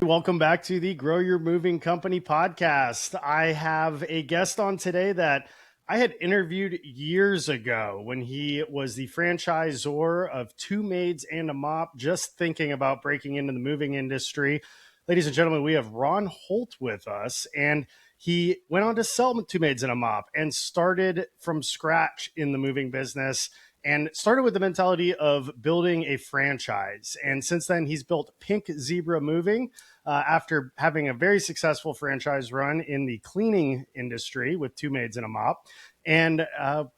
Welcome back to the Grow Your Moving Company podcast. I have a guest on today that I had interviewed years ago when he was the franchisor of Two Maids and a Mop, just thinking about breaking into the moving industry. Ladies and gentlemen, we have Ron Holt with us, and he went on to sell Two Maids and a Mop and started from scratch in the moving business and started with the mentality of building a franchise. And since then, he's built Pink Zebra Moving after having a very successful franchise run in the cleaning industry with Two Maids and a Mop. And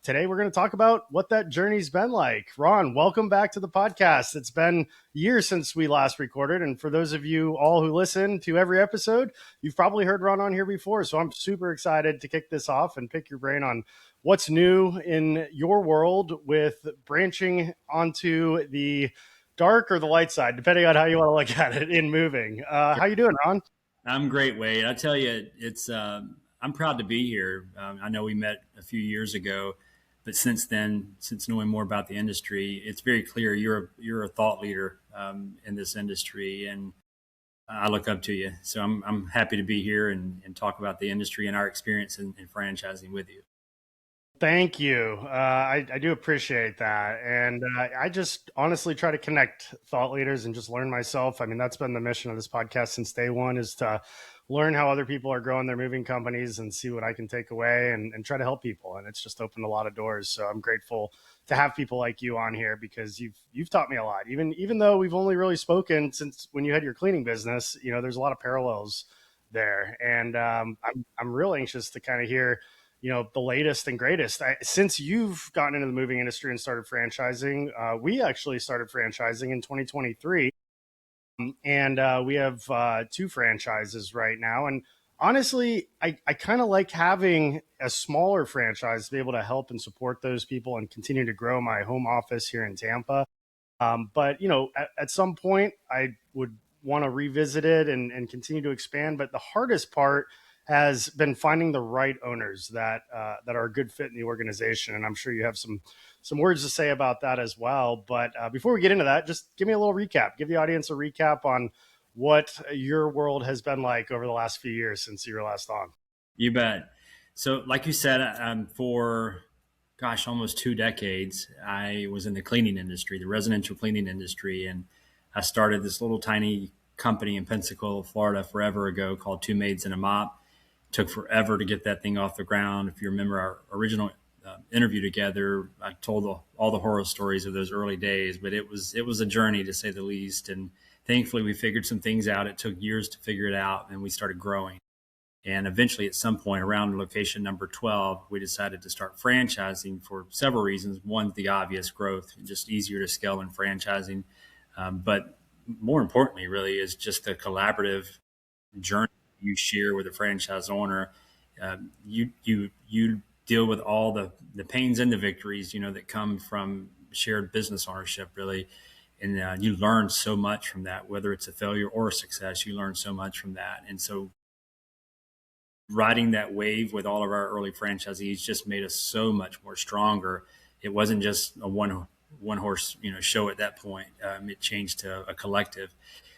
today we're going to talk about what that journey's been like. Ron, welcome back to the podcast. It's been years since we last recorded. And for those of you all who listen to every episode, you've probably heard Ron on here before. So I'm super excited to kick this off and pick your brain on what's new in your world with branching onto the dark or the light side, depending on how you want to look at it in moving. How you doing, Ron? I'm great, Wade. I tell you, it's I'm proud to be here. I know we met a few years ago, but since then, since knowing more about the industry, it's very clear you're a thought leader in this industry, and I look up to you. So I'm happy to be here and talk about the industry and our experience in franchising with you. Thank you. I do appreciate that. And I just honestly try to connect thought leaders and just learn myself. I mean, that's been the mission of this podcast since day one, is to learn how other people are growing their moving companies and see what I can take away and try to help people. And it's just opened a lot of doors. So I'm grateful to have people like you on here, because you've taught me a lot. Even though we've only really spoken since when you had your cleaning business, there's a lot of parallels there. And I'm real anxious to kind of hear the latest and greatest. Since you've gotten into the moving industry and started franchising, we actually started franchising in 2023. And we have two franchises right now. And honestly, I kind of like having a smaller franchise to be able to help and support those people and continue to grow my home office here in Tampa. But at some point, I would want to revisit it and continue to expand. But the hardest part has been finding the right owners that are a good fit in the organization. And I'm sure you have some words to say about that as well. But before we get into that, just give me a little recap. Give the audience a recap on what your world has been like over the last few years since you were last on. You bet. So, like you said, for almost 2 decades, I was in the cleaning industry, the residential cleaning industry, and I started this little tiny company in Pensacola, Florida, forever ago called Two Maids and a Mop. Took forever to get that thing off the ground. If you remember our original interview together, I told all the horror stories of those early days, but it was a journey, to say the least. And thankfully, we figured some things out. It took years to figure it out, and we started growing. And eventually, at some point around location number 12, we decided to start franchising for several reasons. One, the obvious growth, just easier to scale in franchising. But more importantly, really, is just the collaborative journey you share with a franchise owner. You deal with all the pains and the victories, that come from shared business ownership, really. And you learn so much from that, whether it's a failure or a success. You learn so much from that. And so riding that wave with all of our early franchisees just made us so much more stronger. It wasn't just a one horse show at that point. It changed to a collective.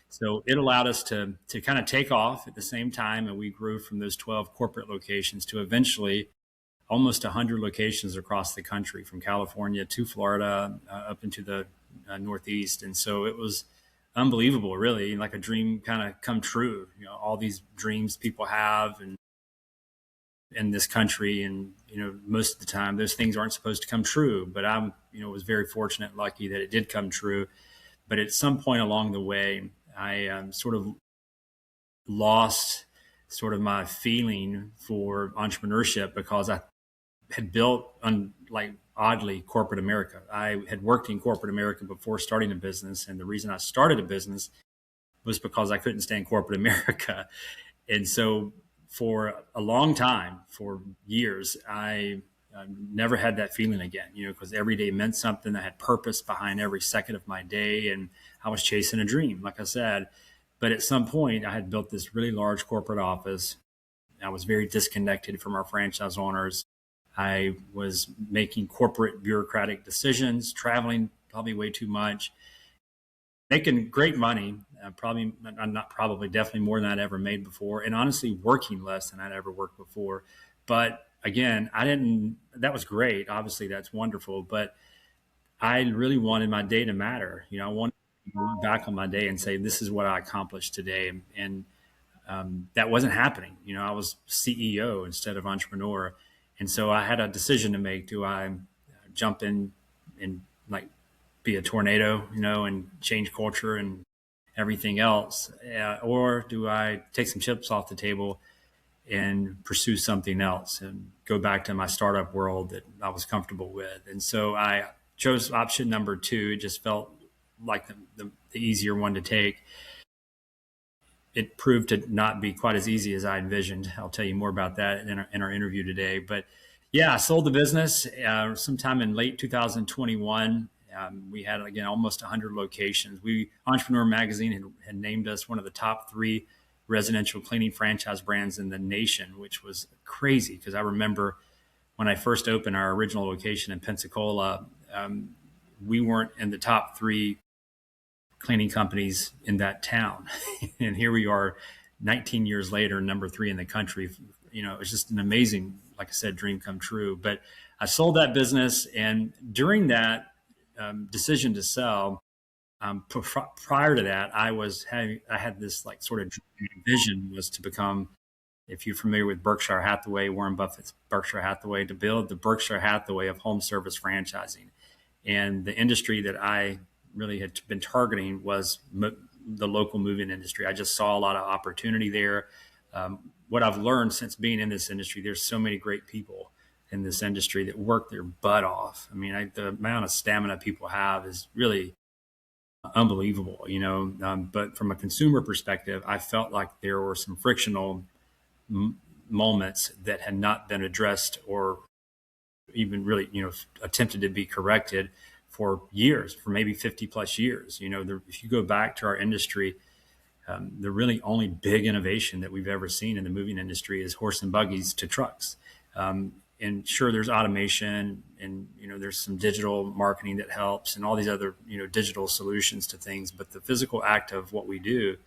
So it allowed us to kind of take off at the same time, and we grew from those 12 corporate locations to eventually almost 100 locations across the country, from California to Florida, up into the Northeast. And so it was unbelievable, really, like a dream kind of come true. All these dreams people have and in this country, and most of the time those things aren't supposed to come true. But I'm was very fortunate and lucky that it did come true. But at some point along the way, I sort of lost sort of my feeling for entrepreneurship, because I had built oddly corporate America. I had worked in corporate America before starting a business. And the reason I started a business was because I couldn't stand corporate America. And so for a long time, for years, I never had that feeling again, because every day meant something. I had purpose behind every second of my day, and I was chasing a dream, like I said. But at some point, I had built this really large corporate office. I was very disconnected from our franchise owners. I was making corporate bureaucratic decisions, traveling probably way too much, making great money, definitely more than I'd ever made before, and honestly, working less than I'd ever worked before. But again, I didn't. That was great. Obviously, that's wonderful. But I really wanted my day to matter. I wanted to look back on my day and say, "This is what I accomplished today," and that wasn't happening. I was CEO instead of entrepreneur, and so I had a decision to make. Do I jump in and like be a tornado, and change culture and everything else, or do I take some chips off the table and pursue something else and go back to my startup world that I was comfortable with? And so I chose option number two. It just felt like the easier one to take. It proved to not be quite as easy as I envisioned. I'll tell you more about that in our interview today. But yeah, I sold the business sometime in late 2021. We had, again, almost 100 locations. Entrepreneur Magazine had named us one of the top 3 residential cleaning franchise brands in the nation, which was crazy because I remember when I first opened our original location in Pensacola, we weren't in the top 3 cleaning companies in that town. And here we are 19 years later, number 3 in the country. It's just an amazing, like I said, dream come true. But I sold that business. And during that decision to sell, prior to that, I had this like sort of vision was to become, if you're familiar with Berkshire Hathaway, Warren Buffett's Berkshire Hathaway, to build the Berkshire Hathaway of home service franchising. And the industry that I really had been targeting was the local moving industry. I just saw a lot of opportunity there. What I've learned since being in this industry, there's so many great people in this industry that work their butt off. I mean, the amount of stamina people have is really unbelievable, but from a consumer perspective, I felt like there were some frictional moments that had not been addressed or even really, attempted to be corrected for years, for maybe 50 plus years. If you go back to our industry, the really only big innovation that we've ever seen in the moving industry is horse and buggies to trucks. And sure, there's automation and, there's some digital marketing that helps and all these other, digital solutions to things. But the physical act of what we do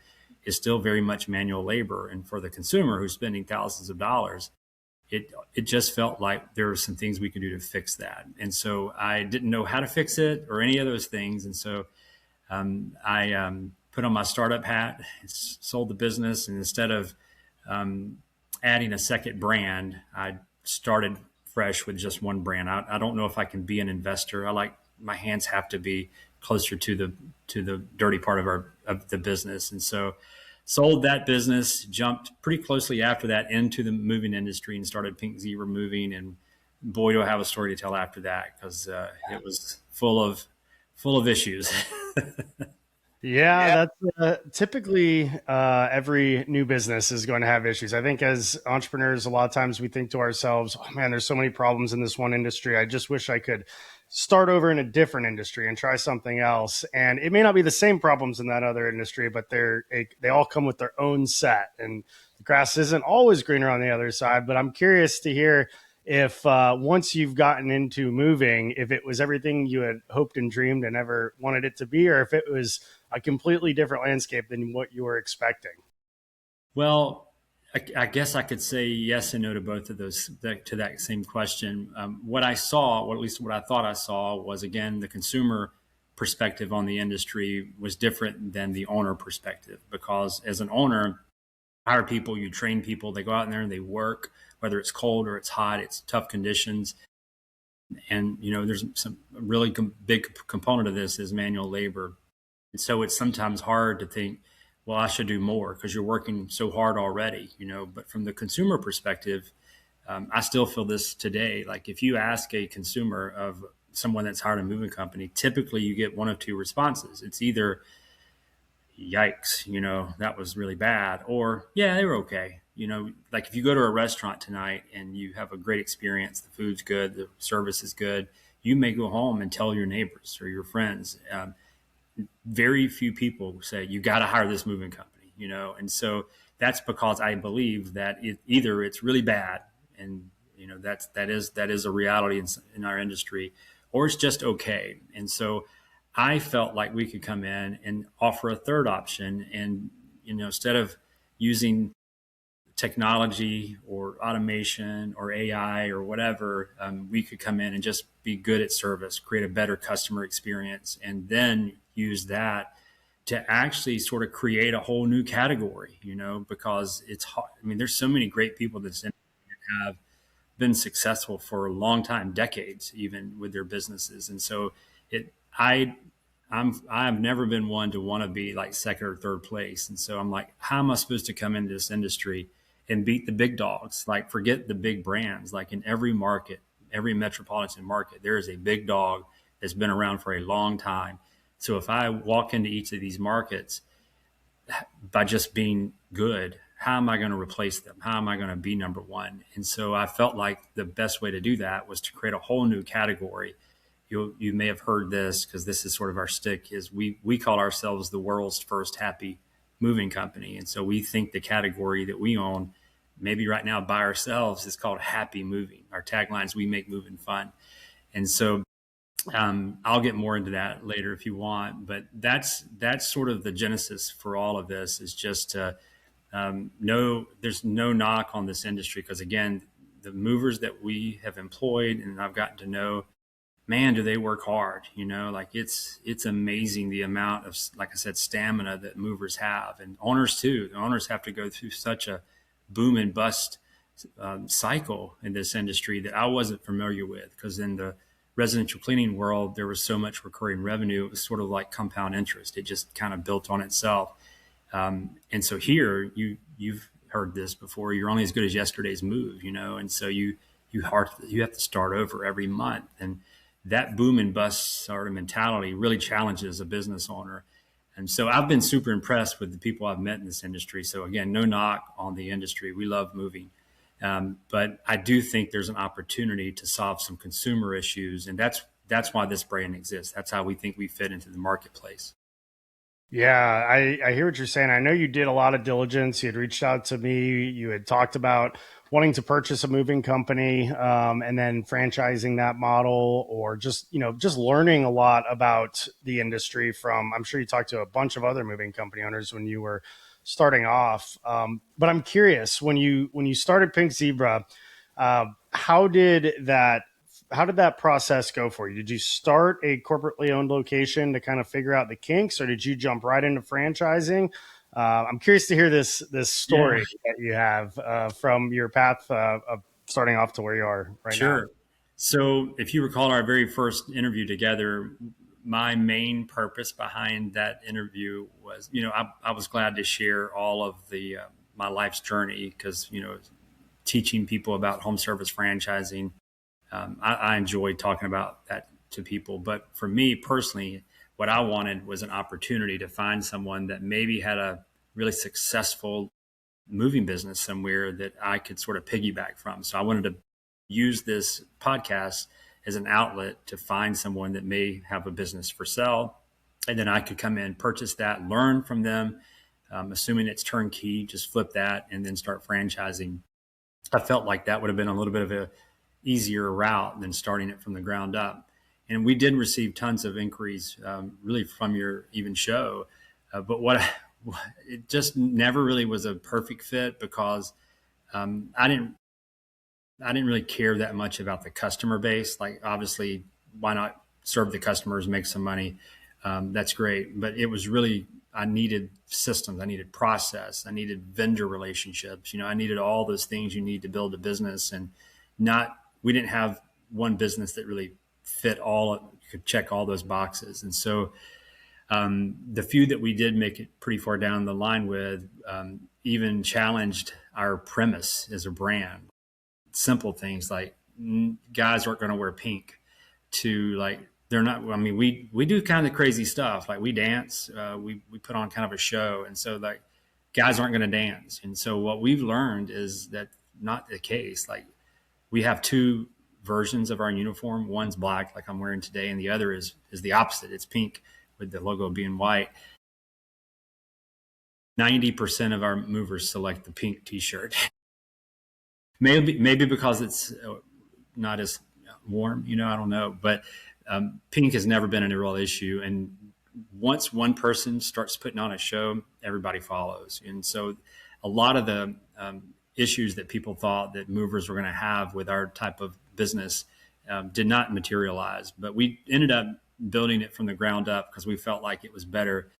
is still very much manual labor. And for the consumer who's spending thousands of dollars, it just felt like there were some things we could do to fix that. And so I didn't know how to fix it or any of those things. And so I put on my startup hat, sold the business. And instead of adding a second brand, I started fresh with just one brand. I don't know if I can be an investor. My hands have to be closer to the dirty part of the business. And so sold that business, jumped pretty closely after that into the moving industry and started Pink Zebra Moving. And boy, do I have a story to tell after that, because it was full of issues. Yeah, that's typically every new business is going to have issues. I think as entrepreneurs, a lot of times we think to ourselves, oh man, there's so many problems in this one industry. I just wish I could start over in a different industry and try something else. And it may not be the same problems in that other industry, but they all come with their own set. And the grass isn't always greener on the other side. But I'm curious to hear if once you've gotten into moving, if it was everything you had hoped and dreamed and ever wanted it to be, or if it was a completely different landscape than what you were expecting. Well, I guess I could say yes and no to both of those, to that same question. What I saw, or at least what I thought I saw, was, again, the consumer perspective on the industry was different than the owner perspective, because as an owner, you hire people, you train people, they go out in there and they work, whether it's cold or it's hot, it's tough conditions. And, there's some really big component of this is manual labor. And so it's sometimes hard to think, well, I should do more because you're working so hard already, But from the consumer perspective, I still feel this today. Like if you ask a consumer of someone that's hired a moving company, typically you get one of two responses. It's either, yikes, that was really bad, or yeah, they were okay. Like if you go to a restaurant tonight and you have a great experience, the food's good, the service is good, you may go home and tell your neighbors or your friends. Very few people say you got to hire this moving company, and so that's because I believe that either it's really bad, and that is a reality in our industry, or it's just okay. And so I felt like we could come in and offer a third option. And, instead of using technology or automation or AI or whatever, we could come in and just be good at service, create a better customer experience, and then use that to actually sort of create a whole new category, because it's hard. I mean, there's so many great people that have been successful for a long time, decades, even with their businesses. And so it, I've never been one to want to be like second or third place. And so I'm like, how am I supposed to come into this industry and beat the big dogs? Like, forget the big brands. Like, in every market, every metropolitan market, there is a big dog that's been around for a long time. So if I walk into each of these markets by just being good, how am I going to replace them? How am I going to be number one? And so I felt like the best way to do that was to create a whole new category. You may have heard this, because this is sort of our stick, is we call ourselves the world's first happy moving company. And so we think the category that we own, maybe right now by ourselves, is called happy moving. Our tagline is, we make moving fun. And so I'll get more into that later if you want, but that's sort of the genesis for all of this, is just to there's no knock on this industry, because again, the movers that we have employed and I've gotten to know, man, do they work hard. Like, it's amazing the amount of, like I said, stamina that movers have, and owners too. The owners have to go through such a boom and bust cycle in this industry that I wasn't familiar with, because in the residential cleaning world, there was so much recurring revenue. It was sort of like compound interest. It just kind of built on itself. And so here, you've heard this before. You're only as good as yesterday's move, and so you have to start over every month. And that boom and bust sort of mentality really challenges a business owner. And so I've been super impressed with the people I've met in this industry. So again, no knock on the industry. We love moving. But I do think there's an opportunity to solve some consumer issues. And that's why this brand exists. That's how we think we fit into the marketplace. Yeah, I hear what you're saying. I know you did a lot of diligence. You had reached out to me. You had talked about wanting to purchase a moving company, and then franchising that model, or just learning a lot about the industry from. I'm sure you talked to a bunch of other moving company owners when you were starting off. But I'm curious, when you started Pink Zebra, how did that process go for you? Did you start a corporately owned location to kind of figure out the kinks, or did you jump right into franchising? I'm curious to hear this Yeah, story that you have from your path of starting off to where you are right now. sure. So if you recall our very first interview together, my main purpose behind that interview was, I was glad to share all of the my life's journey, because, teaching people about home service franchising, I enjoyed talking about that to people. But for me personally, what I wanted was an opportunity to find someone that maybe had a really successful moving business somewhere that I could sort of piggyback from. So I wanted to use this podcast as an outlet to find someone that may have a business for sale. And then I could come in, purchase that, learn from them, assuming it's turnkey, just flip that and then start franchising. I felt like that would have been a little bit of a easier route than starting it from the ground up. And we did receive tons of inquiries, really from your even show. But it just never really was a perfect fit, because I didn't really care that much about the customer base. Like, obviously, why not serve the customers, make some money? That's great. But it was really, I needed systems, I needed process, I needed vendor relationships. I needed all those things you need to build a business, and we didn't have one business that really fit could check all those boxes. And so the few that we did make it pretty far down the line with, even challenged our premise as a brand. Simple things like, guys aren't going to wear pink, to like, they're not. I mean, we do kind of crazy stuff. Like, we dance, we put on kind of a show. And so, like, guys aren't going to dance. And so what we've learned is that not the case. Like, we have two versions of our uniform. One's black, like I'm wearing today, and the other is the opposite. It's pink, with the logo being white. 90% of our movers select the pink T-shirt. Maybe because it's not as warm, I don't know. But Pink has never been a real issue. And once one person starts putting on a show, everybody follows. And so a lot of the issues that people thought that movers were going to have with our type of business did not materialize. But we ended up building it from the ground up because we felt like it was better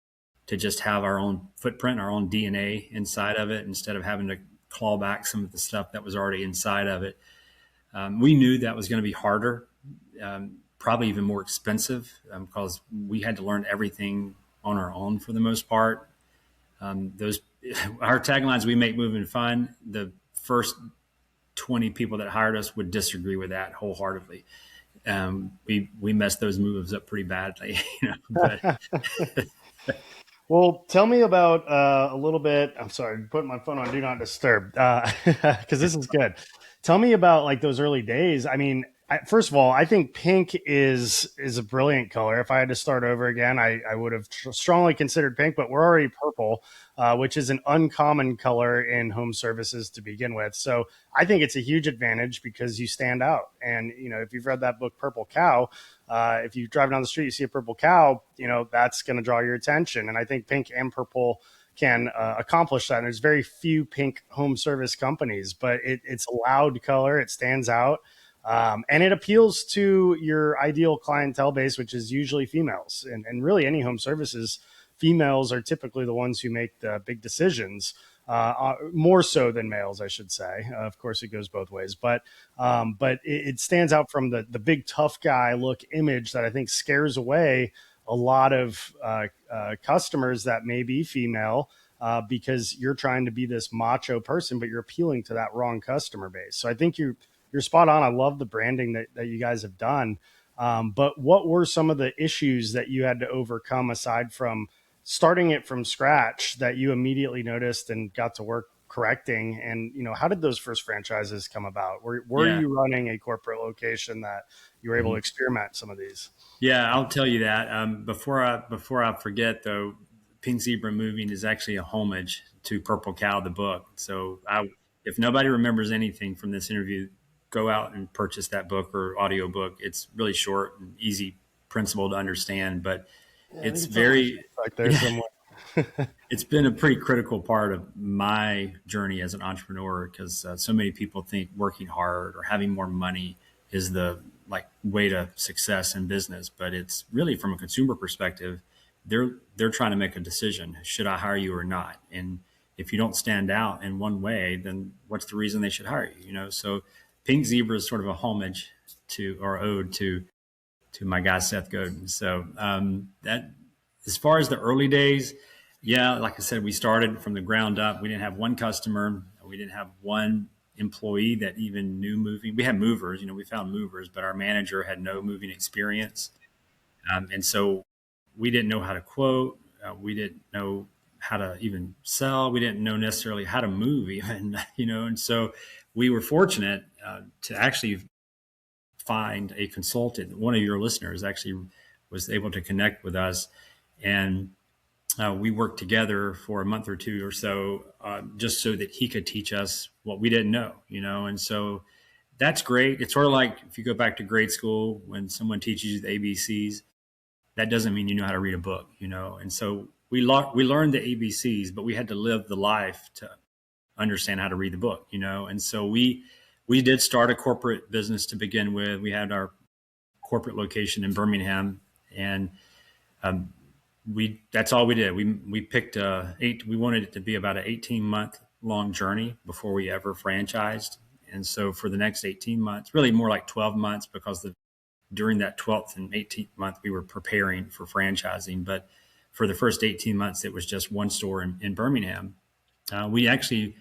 to just have our own footprint, our own DNA inside of it, instead of having to claw back some of the stuff that was already inside of it. We knew that was going to be harder, probably even more expensive, because we had to learn everything on our own for the most part. Those our taglines, "We make moving fun." The first 20 people that hired us would disagree with that wholeheartedly. We messed those moves up pretty badly, but Well, tell me about a little bit. I'm sorry, I'm putting my phone on do not disturb because this is good. Tell me about like those early days. I mean, first of all, I think pink is a brilliant color. If I had to start over again, I would have strongly considered pink, but we're already purple, which is an uncommon color in home services to begin with. So I think it's a huge advantage because you stand out. And if you've read that book, Purple Cow, if you drive down the street, you see a purple cow, that's going to draw your attention. And I think pink and purple can accomplish that. And there's very few pink home service companies, but it's a loud color. It stands out. And it appeals to your ideal clientele base, which is usually females. And really any home services, females are typically the ones who make the big decisions. More so than males, I should say. Of course, it goes both ways, but it stands out from the big tough guy look image that I think scares away a lot of customers that may be female because you're trying to be this macho person, but you're appealing to that wrong customer base. So I think you're spot on. I love the branding that you guys have done. But what were some of the issues that you had to overcome aside from starting it from scratch that you immediately noticed and got to work correcting? And how did those first franchises come about? Were yeah. you running a corporate location that you were able to experiment some of these? Yeah, I'll tell you that. Before I forget, though, Pink Zebra Moving is actually a homage to Purple Cow, the book. So if nobody remembers anything from this interview, go out and purchase that book or audio book. It's really short and easy principle to understand, but Yeah, it's very like there somewhere. it's been a pretty critical part of my journey as an entrepreneur because so many people think working hard or having more money is the way to success in business, but it's really from a consumer perspective. They're trying to make a decision: should I hire you or not? And if you don't stand out in one way, then what's the reason they should hire you? So Pink Zebra is sort of a homage to or ode to my guy Seth Godin. So that as far as the early days, yeah, like I said, we started from the ground up. We didn't have one customer. We didn't have one employee that even knew moving. We had movers, we found movers, but our manager had no moving experience. And so we didn't know how to quote. We didn't know how to even sell. We didn't know necessarily how to move even, and so we were fortunate to actually find a consultant. One of your listeners actually was able to connect with us, and we worked together for a month or two or so, just so that he could teach us what we didn't know, and so that's great. It's sort of like if you go back to grade school when someone teaches you the ABCs, that doesn't mean you know how to read a book, and so we learned the ABCs, but we had to live the life to understand how to read the book, and so we did start a corporate business to begin with. We had our corporate location in Birmingham, and that's all we did. We picked we wanted it to be about an 18-month long journey before we ever franchised. And so for the next 18 months, really more like 12 months, because during that 12th and 18th month, we were preparing for franchising. But for the first 18 months, it was just one store in Birmingham. We actually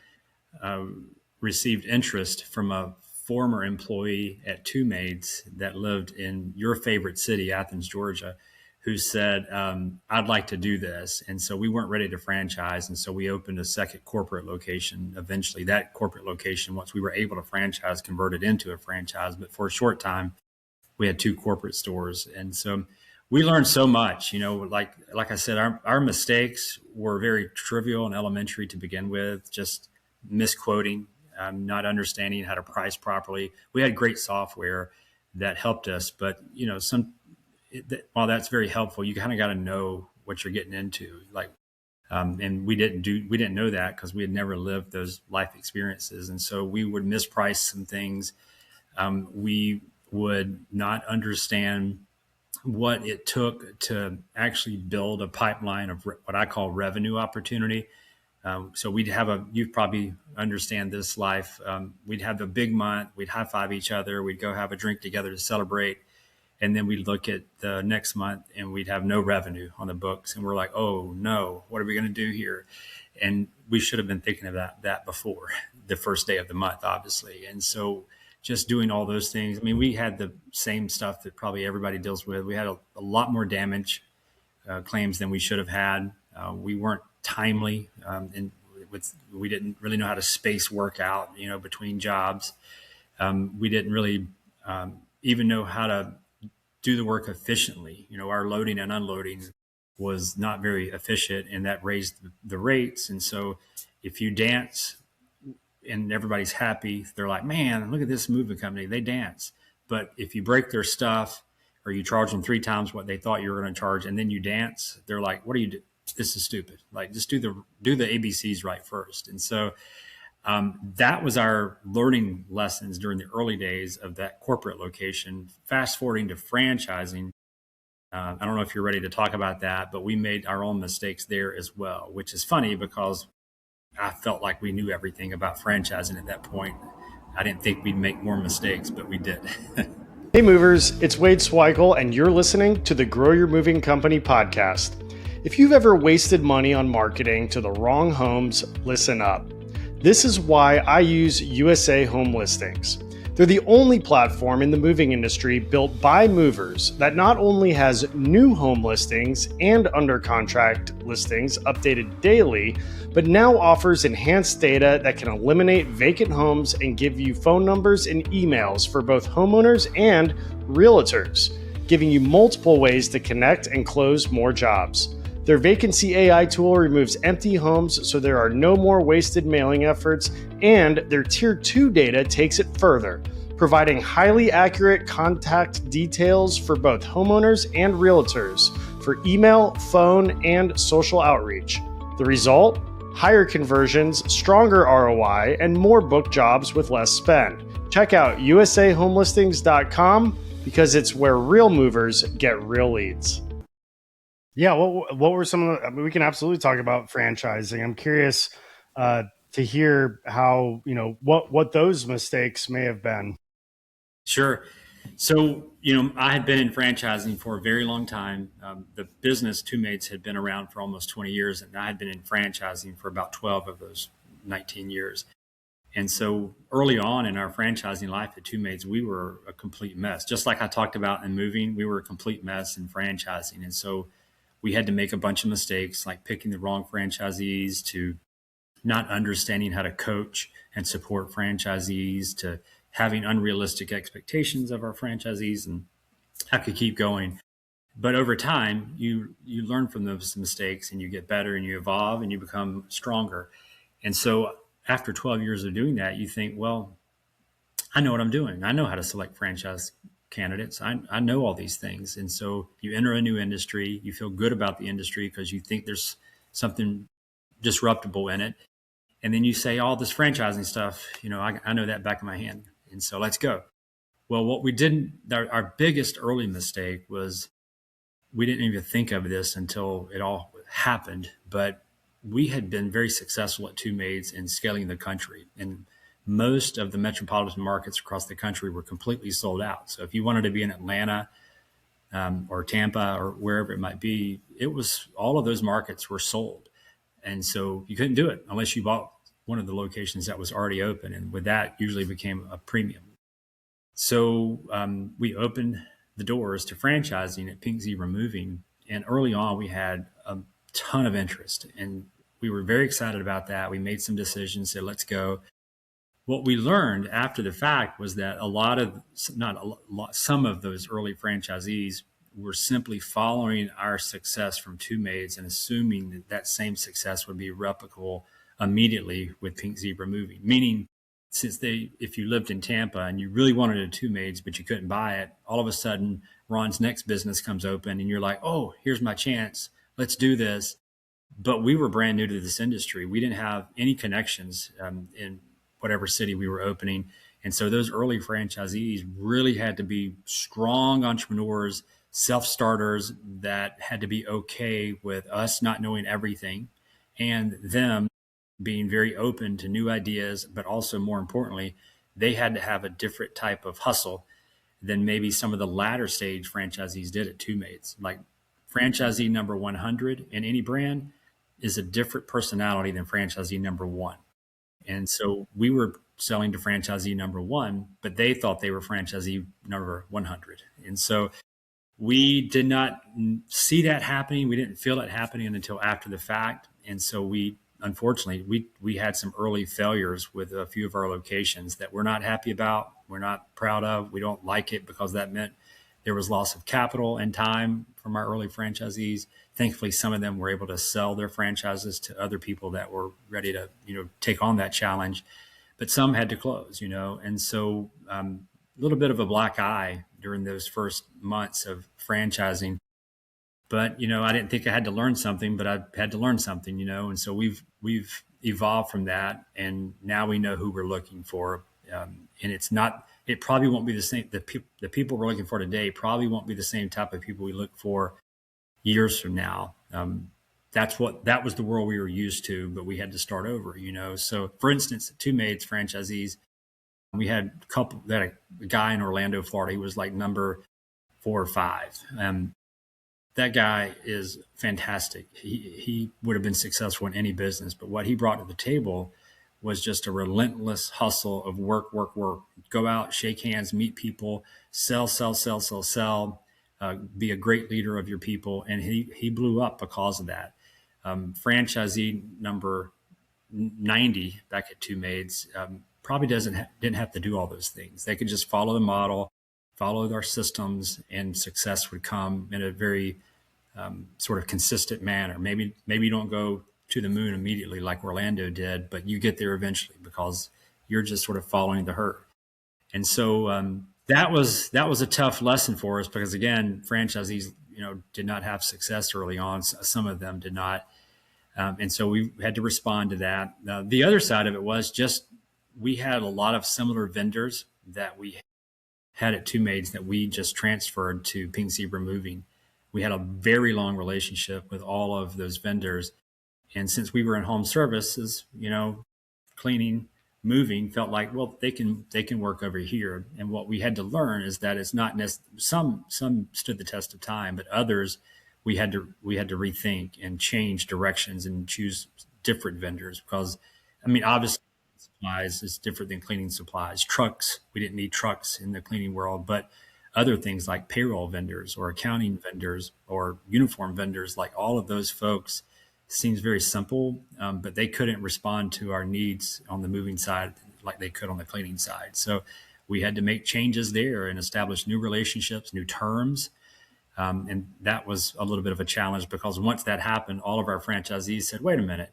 received interest from a former employee at Two Maids that lived in your favorite city, Athens, Georgia, who said, I'd like to do this. And so we weren't ready to franchise. And so we opened a second corporate location. Eventually that corporate location, once we were able to franchise, converted into a franchise. But for a short time, we had two corporate stores. And so we learned so much, like I said, our mistakes were very trivial and elementary to begin with, just misquoting, not understanding how to price properly. We had great software that helped us, but while that's very helpful, you kind of got to know what you're getting into. Like, and we didn't know that because we had never lived those life experiences. And so we would misprice some things. We would not understand what it took to actually build a pipeline of what I call revenue opportunity. So we'd have you probably understand this life. We'd have the big month, we'd high five each other, we'd go have a drink together to celebrate. And then we'd look at the next month and we'd have no revenue on the books. And we're like, oh no, what are we going to do here? And we should have been thinking of that before the first day of the month, obviously. And so just doing all those things. I mean, we had the same stuff that probably everybody deals with. We had a lot more damage claims than we should have had. We weren't timely, and we didn't really know how to space work out, between jobs. We didn't really even know how to do the work efficiently. Our loading and unloading was not very efficient, and that raised the rates. And so if you dance and everybody's happy, they're like, man, look at this moving company, they dance. But if you break their stuff or you charge them 3 times what they thought you were going to charge and then you dance, they're like, what are you doing? This is stupid. Like, just do the ABCs right first. And so that was our learning lessons during the early days of that corporate location. Fast forwarding to franchising, I don't know if you're ready to talk about that, but we made our own mistakes there as well, which is funny because I felt like we knew everything about franchising at that point. I didn't think we'd make more mistakes, but we did. Hey movers, it's Wade Swikle, and you're listening to the Grow Your Moving Company podcast. If you've ever wasted money on marketing to the wrong homes, listen up. This is why I use USA Home Listings. They're the only platform in the moving industry built by movers that not only has new home listings and under contract listings updated daily, but now offers enhanced data that can eliminate vacant homes and give you phone numbers and emails for both homeowners and realtors, giving you multiple ways to connect and close more jobs. Their vacancy AI tool removes empty homes so there are no more wasted mailing efforts, and their Tier 2 data takes it further, providing highly accurate contact details for both homeowners and realtors for email, phone, and social outreach. The result? Higher conversions, stronger ROI, and more book jobs with less spend. Check out usahomelistings.com because it's where real movers get real leads. Yeah, what were some of the, I mean, we can absolutely talk about franchising. I'm curious to hear how, what those mistakes may have been. Sure. So, I had been in franchising for a very long time. The business Two Maids had been around for almost 20 years, and I had been in franchising for about 12 of those 19 years. And so early on in our franchising life at Two Maids, we were a complete mess. Just like I talked about in moving, we were a complete mess in franchising. And so we had to make a bunch of mistakes, like picking the wrong franchisees, to not understanding how to coach and support franchisees, to having unrealistic expectations of our franchisees. And I could keep going. But over time, you learn from those mistakes and you get better and you evolve and you become stronger. And so after 12 years of doing that, you think, well, I know what I'm doing. I know how to select franchise candidates. I know all these things. And so you enter a new industry, you feel good about the industry because you think there's something disruptible in it. And then you say, all this franchising stuff, I know that back of my hand. And so let's go. Well, what we didn't, our biggest early mistake was we didn't even think of this until it all happened. But we had been very successful at Two Maids in scaling the country. And most of the metropolitan markets across the country were completely sold out. So if you wanted to be in Atlanta or Tampa or wherever it might be, it was all of those markets were sold. And so you couldn't do it unless you bought one of the locations that was already open. And with that, usually became a premium. So we opened the doors to franchising at Pink Zebra Moving. And early on, we had a ton of interest. And we were very excited about that. We made some decisions, said, let's go. What we learned after the fact was that some of those early franchisees were simply following our success from Two Maids and assuming that same success would be replicable immediately with Pink Zebra Moving. Meaning since if you lived in Tampa and you really wanted a Two Maids, but you couldn't buy it, all of a sudden Ron's next business comes open and you're like, oh, here's my chance. Let's do this. But we were brand new to this industry. We didn't have any connections in whatever city we were opening. And so those early franchisees really had to be strong entrepreneurs, self starters that had to be okay with us not knowing everything and them being very open to new ideas. But also, more importantly, they had to have a different type of hustle than maybe some of the latter stage franchisees did at Two Maids. Like franchisee number 100 in any brand is a different personality than franchisee number one. And so we were selling to franchisee number one, but they thought they were franchisee number 100. And so we did not see that happening. We didn't feel it happening until after the fact. And so unfortunately, we had some early failures with a few of our locations that we're not happy about. We're not proud of. We don't like it because that meant there was loss of capital and time from our early franchisees. Thankfully, some of them were able to sell their franchises to other people that were ready to, take on that challenge. But some had to close, and so a little bit of a black eye during those first months of franchising. But I didn't think I had to learn something, but I had to learn something, and so we've evolved from that, and now we know who we're looking for, and it probably won't be the same. The people we're looking for today probably won't be the same type of people we look for years from now. That was the world we were used to, but we had to start over, So, for instance, Two Maids franchisees, we had a guy in Orlando, Florida. He was like number 4 or 5. That guy is fantastic. He would have been successful in any business, but what he brought to the table was just a relentless hustle of work, work, work. Go out, shake hands, meet people, sell, sell, sell, sell, sell. Be a great leader of your people, and he blew up because of that. Franchisee number 90 back at Two Maids probably didn't have to do all those things. They could just follow the model, follow our systems, and success would come in a very sort of consistent manner. Maybe you don't go to the moon immediately like Orlando did, but you get there eventually because you're just sort of following the herd. And so that was a tough lesson for us because, again, franchisees did not have success early on. Some of them did not, and so we had to respond to that. The other side of it was just we had a lot of similar vendors that we had at Two Maids that we just transferred to Pink Zebra Moving. We had a very long relationship with all of those vendors. And since we were in home services, cleaning, moving felt like, well, they can work over here. And what we had to learn is that it's not some stood the test of time, but others we had to rethink and change directions and choose different vendors because, obviously supplies is different than cleaning supplies. Trucks, we didn't need trucks in the cleaning world, but other things like payroll vendors or accounting vendors or uniform vendors, like all of those folks, seems very simple, but they couldn't respond to our needs on the moving side like they could on the cleaning side. So we had to make changes there and establish new relationships, new terms. And that was a little bit of a challenge because once that happened, all of our franchisees said, wait a minute,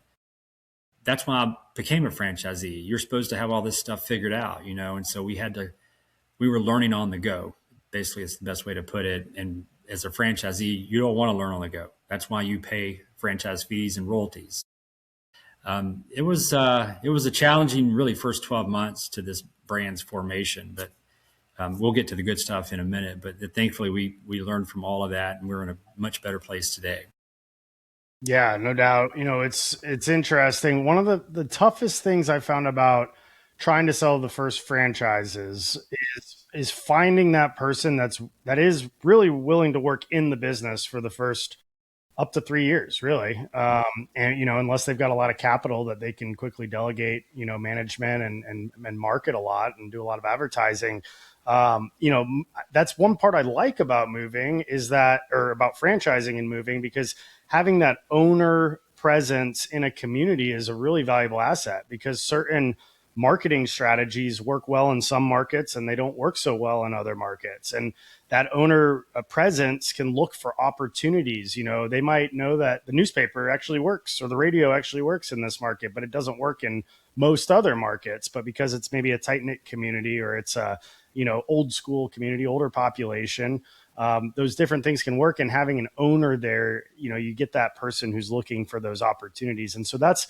that's why I became a franchisee. You're supposed to have all this stuff figured out, And so we were learning on the go. Basically, it's the best way to put it. And as a franchisee, you don't want to learn on the go. That's why you pay franchise fees and royalties. It was a challenging, really, first 12 months to this brand's formation, but we'll get to the good stuff in a minute. But thankfully, we learned from all of that, and we're in a much better place today. Yeah, no doubt. It's interesting. One of the toughest things I found about trying to sell the first franchises is finding that person that is really willing to work in the business for the first up to 3 years, really. And unless they've got a lot of capital that they can quickly delegate, management and market a lot and do a lot of advertising. That's one part I like about moving or about franchising and moving, because having that owner presence in a community is a really valuable asset, because certain marketing strategies work well in some markets and they don't work so well in other markets. And that owner presence can look for opportunities. They might know that the newspaper actually works or the radio actually works in this market, but it doesn't work in most other markets. But because it's maybe a tight knit community, or it's a old school community, older population, those different things can work. And having an owner there, you get that person who's looking for those opportunities. And so that's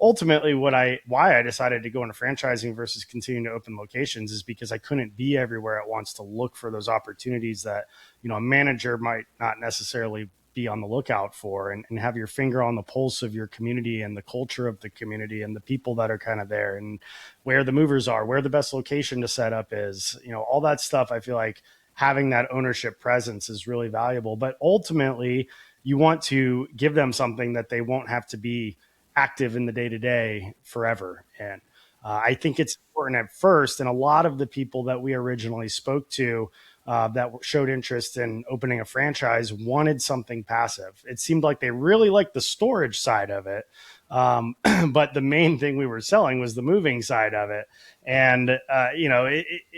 ultimately why I decided to go into franchising versus continuing to open locations, is because I couldn't be everywhere at once to look for those opportunities that a manager might not necessarily be on the lookout for, and have your finger on the pulse of your community and the culture of the community and the people that are kind of there, and where the movers are, where the best location to set up is, all that stuff. I feel like having that ownership presence is really valuable. But ultimately, you want to give them something that they won't have to be active in the day to day forever. And I think it's important at first. And a lot of the people that we originally spoke to that showed interest in opening a franchise wanted something passive. It seemed like they really liked the storage side of it. But the main thing we were selling was the moving side of it. And,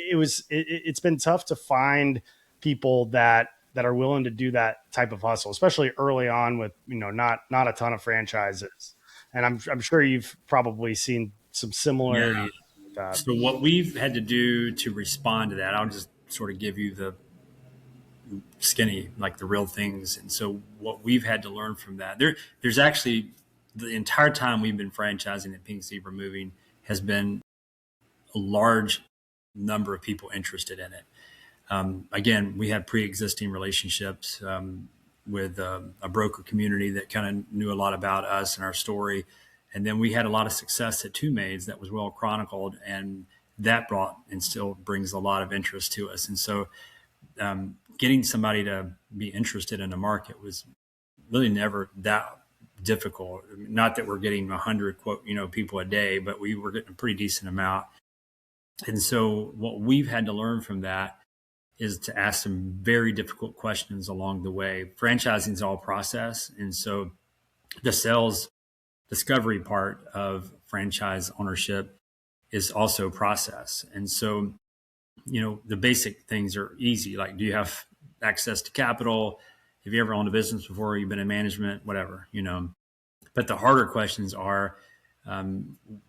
it's been tough to find people that are willing to do that type of hustle, especially early on with, not a ton of franchises. And I'm sure you've probably seen some Yeah. similarities with that. So what we've had to do to respond to that, I'll just sort of give you the skinny, like the real things. And so what we've had to learn from that, there's actually the entire time we've been franchising at Pink Zebra Moving has been a large number of people interested in it. Again, we had pre-existing relationships with a broker community that kind of knew a lot about us and our story. And then we had a lot of success at Two Maids that was well chronicled, and that brought and still brings a lot of interest to us. And so getting somebody to be interested in a market was really never that difficult. Not that we're getting 100 people a day, but we were getting a pretty decent amount. And so what we've had to learn from that is to ask some very difficult questions along the way. Franchising is all process. And so the sales discovery part of franchise ownership is also process. And so, the basic things are easy. Like, do you have access to capital? Have you ever owned a business before? You've been in management, whatever, But the harder questions are,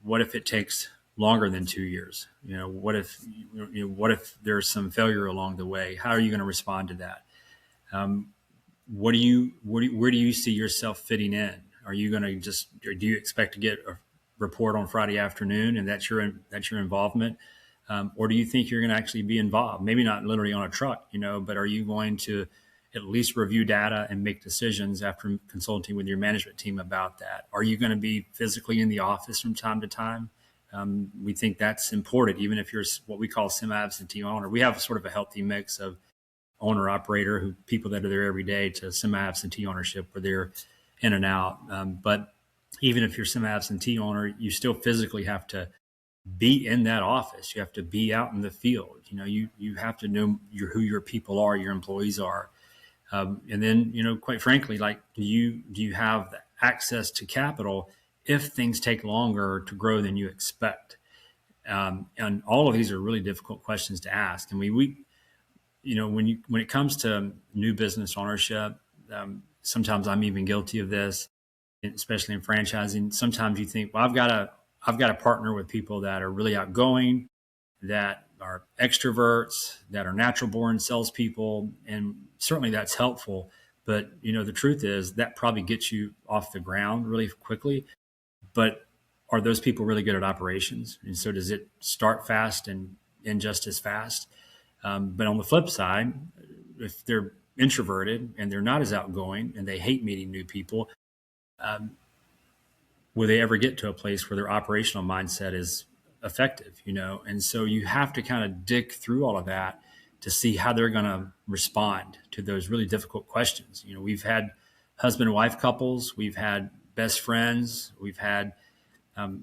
what if it takes longer than 2 years? What if there's some failure along the way? How are you going to respond to that? Where do you see yourself fitting in? Are you going to or do you expect to get a report on Friday afternoon and that's your involvement? Or do you think you're going to actually be involved? Maybe not literally on a truck, but are you going to at least review data and make decisions after consulting with your management team about that? Are you going to be physically in the office from time to time? We think that's important, even if you're what we call semi-absentee owner. We have sort of a healthy mix of owner operator, people that are there every day, to semi-absentee ownership where they're in and out. But even if you're semi-absentee owner, you still physically have to be in that office. You have to be out in the field. You have to know who your people are, your employees are. And then, quite frankly, like, do you have the access to capital if things take longer to grow than you expect? And all of these are really difficult questions to ask. And when it comes to new business ownership, sometimes I'm even guilty of this, especially in franchising. Sometimes you think, well, I've got to partner with people that are really outgoing, that are extroverts, that are natural born salespeople, and certainly that's helpful. But the truth is that probably gets you off the ground really quickly. But are those people really good at operations? And so does it start fast and end just as fast? But on the flip side, if they're introverted and they're not as outgoing and they hate meeting new people, will they ever get to a place where their operational mindset is effective? And so you have to kind of dig through all of that to see how they're going to respond to those really difficult questions. We've had husband and wife couples, we've had best friends, we've had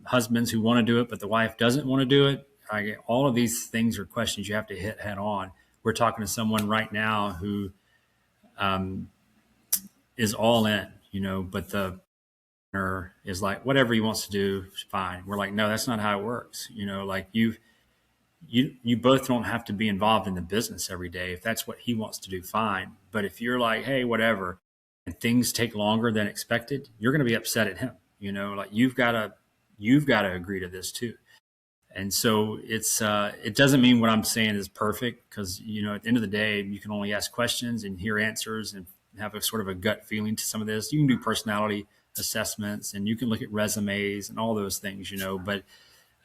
husbands who want to do it, but the wife doesn't want to do it. All of these things are questions you have to hit head on. We're talking to someone right now who is all in, but owner is like, whatever he wants to do, fine. We're like, no, that's not how it works. Like you both don't have to be involved in the business every day. If that's what he wants to do, fine. But if you're like, hey, whatever, and things take longer than expected, you're going to be upset at him. Like you've got to agree to this too. And so it doesn't mean what I'm saying is perfect, because at the end of the day, you can only ask questions and hear answers and have a sort of a gut feeling to some of this. You can do personality assessments and you can look at resumes and all those things, but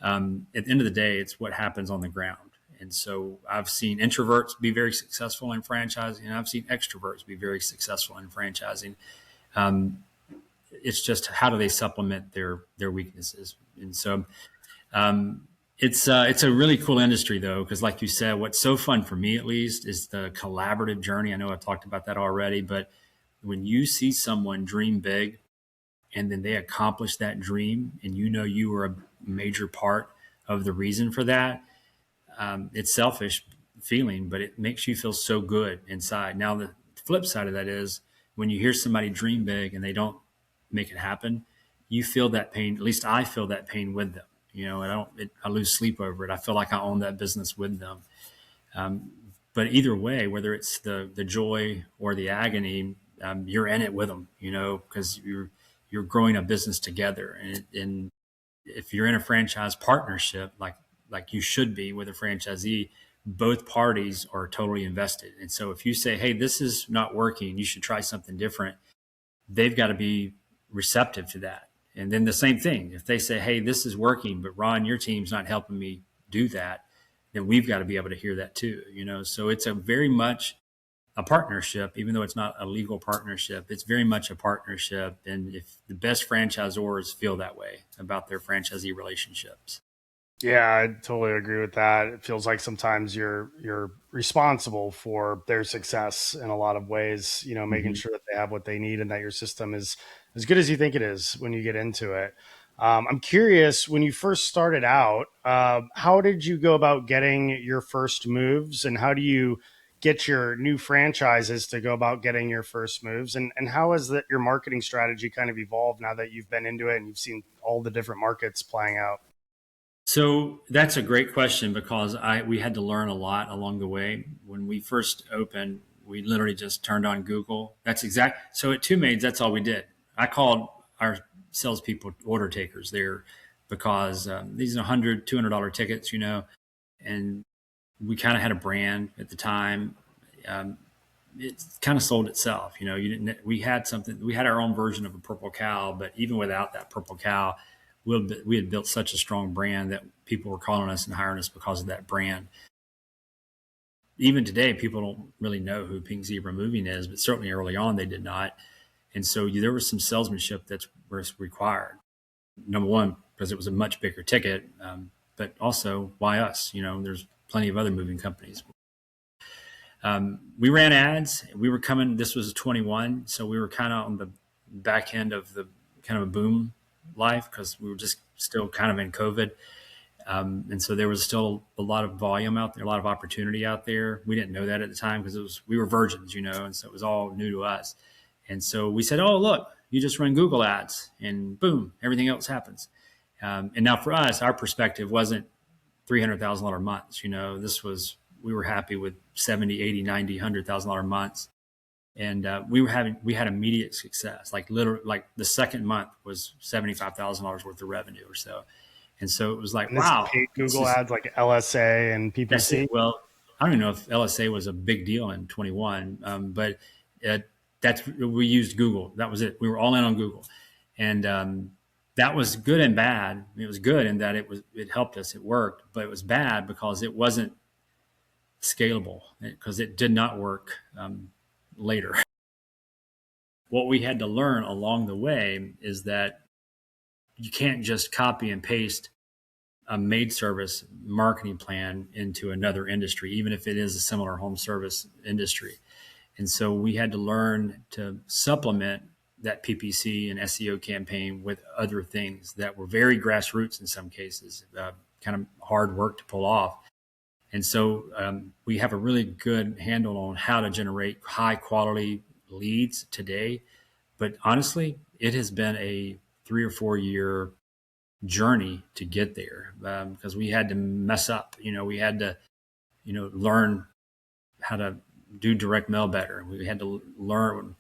at the end of the day, it's what happens on the ground. And so I've seen introverts be very successful in franchising, and I've seen extroverts be very successful in franchising. Um, it's just how do they supplement their weaknesses? And so um, it's a really cool industry though, because like you said, what's so fun for me at least is the collaborative journey. I know I talked about that already, but when you see someone dream big and then they accomplish that dream, and you were a major part of the reason for that, it's selfish feeling, but it makes you feel so good inside. Now, the flip side of that is when you hear somebody dream big and they don't make it happen, you feel that pain. At least I feel that pain with them, and I lose sleep over it. I feel like I own that business with them. Um, but either way, whether it's the joy or the agony, you're in it with them, because you're growing a business together. And if you're in a franchise partnership, like you should be with a franchisee, both parties are totally invested. And so if you say, hey, this is not working, you should try something different, they've got to be receptive to that. And then the same thing, if they say, hey, this is working, but Ron, your team's not helping me do that, then we've got to be able to hear that too. So it's a very much a partnership, even though it's not a legal partnership. It's very much a partnership. And if the best franchisors feel that way about their franchisee relationships. Yeah, I totally agree with that. It feels like sometimes you're responsible for their success in a lot of ways, making Mm-hmm. sure that they have what they need and that your system is as good as you think it is when you get into it. I'm curious, when you first started out, how did you go about getting your first moves, and how do you get your new franchises to go about getting your first moves? And how has your marketing strategy kind of evolved now that you've been into it and you've seen all the different markets playing out? So that's a great question, because we had to learn a lot along the way. When we first opened, we literally just turned on Google. That's exact. So at Two Maids, that's all we did. I called our salespeople order takers there, because these are $100, $200 tickets, and we kind of had a brand at the time. Um, it kind of sold itself. You didn't. We had something. We had our own version of a purple cow, but even without that purple cow, we had built such a strong brand that people were calling us and hiring us because of that brand. Even today, people don't really know who Pink Zebra Moving is, but certainly early on they did not. And so there was some salesmanship that was required. Number one, because it was a much bigger ticket, but also why us? There's plenty of other moving companies. We ran ads. We were coming. This was 21, so we were kind of on the back end of the kind of a boom life, because we were just still kind of in COVID. And so there was still a lot of volume out there, a lot of opportunity out there. We didn't know that at the time, because we were virgins, and so it was all new to us. And so we said, oh, look, you just run Google ads and boom, everything else happens. And now for us, our perspective wasn't $300,000 months. We were happy with 70, 80, 90, $100,000 months. And we had immediate success. Like literally, like the second month was $75,000 worth of revenue or so. And so it was like, And this is wow, paid this Google is, ads like LSA and that's PPC. it. Well, I don't even know if LSA was a big deal in 21, but we used Google. That was it. We were all in on Google. And that was good and bad. It was good in that it helped us. It worked, but it was bad because it wasn't scalable, because it did not work later. What we had to learn along the way is that you can't just copy and paste a maid service marketing plan into another industry, even if it is a similar home service industry. And so we had to learn to supplement that PPC and SEO campaign with other things that were very grassroots in some cases, kind of hard work to pull off. And so we have a really good handle on how to generate high quality leads today. But honestly, it has been a 3 or 4 year journey to get there, because we had to mess up. We had to, learn how to do direct mail better. We had to learn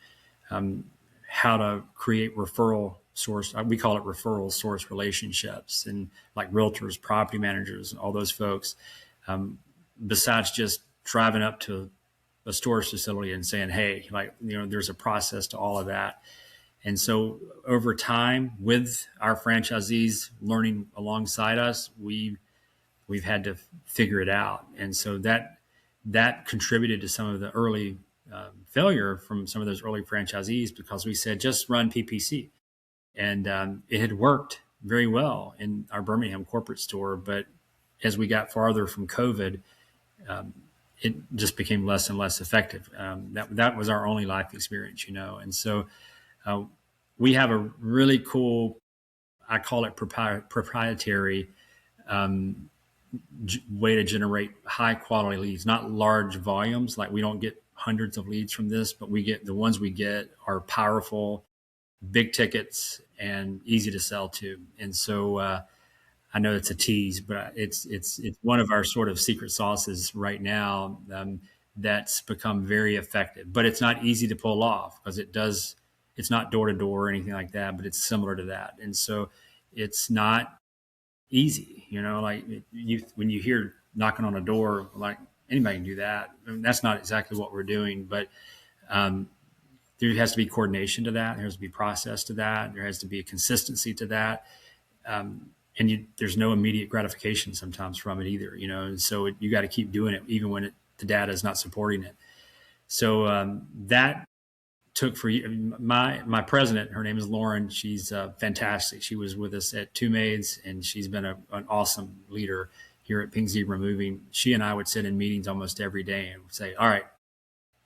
um, how to create referral source. We call it referral source relationships, and like realtors, property managers, all those folks. Um, Besides just driving up to a storage facility and saying, "Hey, there's a process to all of that." And so over time, with our franchisees learning alongside us, we've had to figure it out. And so that contributed to some of the early failure from some of those early franchisees, because we said, just run PPC. And it had worked very well in our Birmingham corporate store. But as we got farther from COVID, um, it just became less and less effective. That was our only life experience. And so uh, we have a really cool, I call it proprietary um, way to generate high quality leads, not large volumes. Like, we don't get hundreds of leads from this, but the ones we get are powerful, big tickets, and easy to sell to. And so I know it's a tease, but it's one of our sort of secret sauces right now, that's become very effective. But it's not easy to pull off, because it's not door to door or anything like that, but it's similar to that. And so it's not easy, like when you hear knocking on a door, like, anybody can do that. I mean, that's not exactly what we're doing, but um, there has to be coordination to that. There has to be process to that. There has to be a consistency to that. And there's no immediate gratification sometimes from it either, and so you got to keep doing it even when the data is not supporting it. So that took for my president. Her name is Lauren. She's fantastic. She was with us at Two Maids, and she's been an awesome leader here at Pink Zebra Moving. She and I would sit in meetings almost every day and say, all right,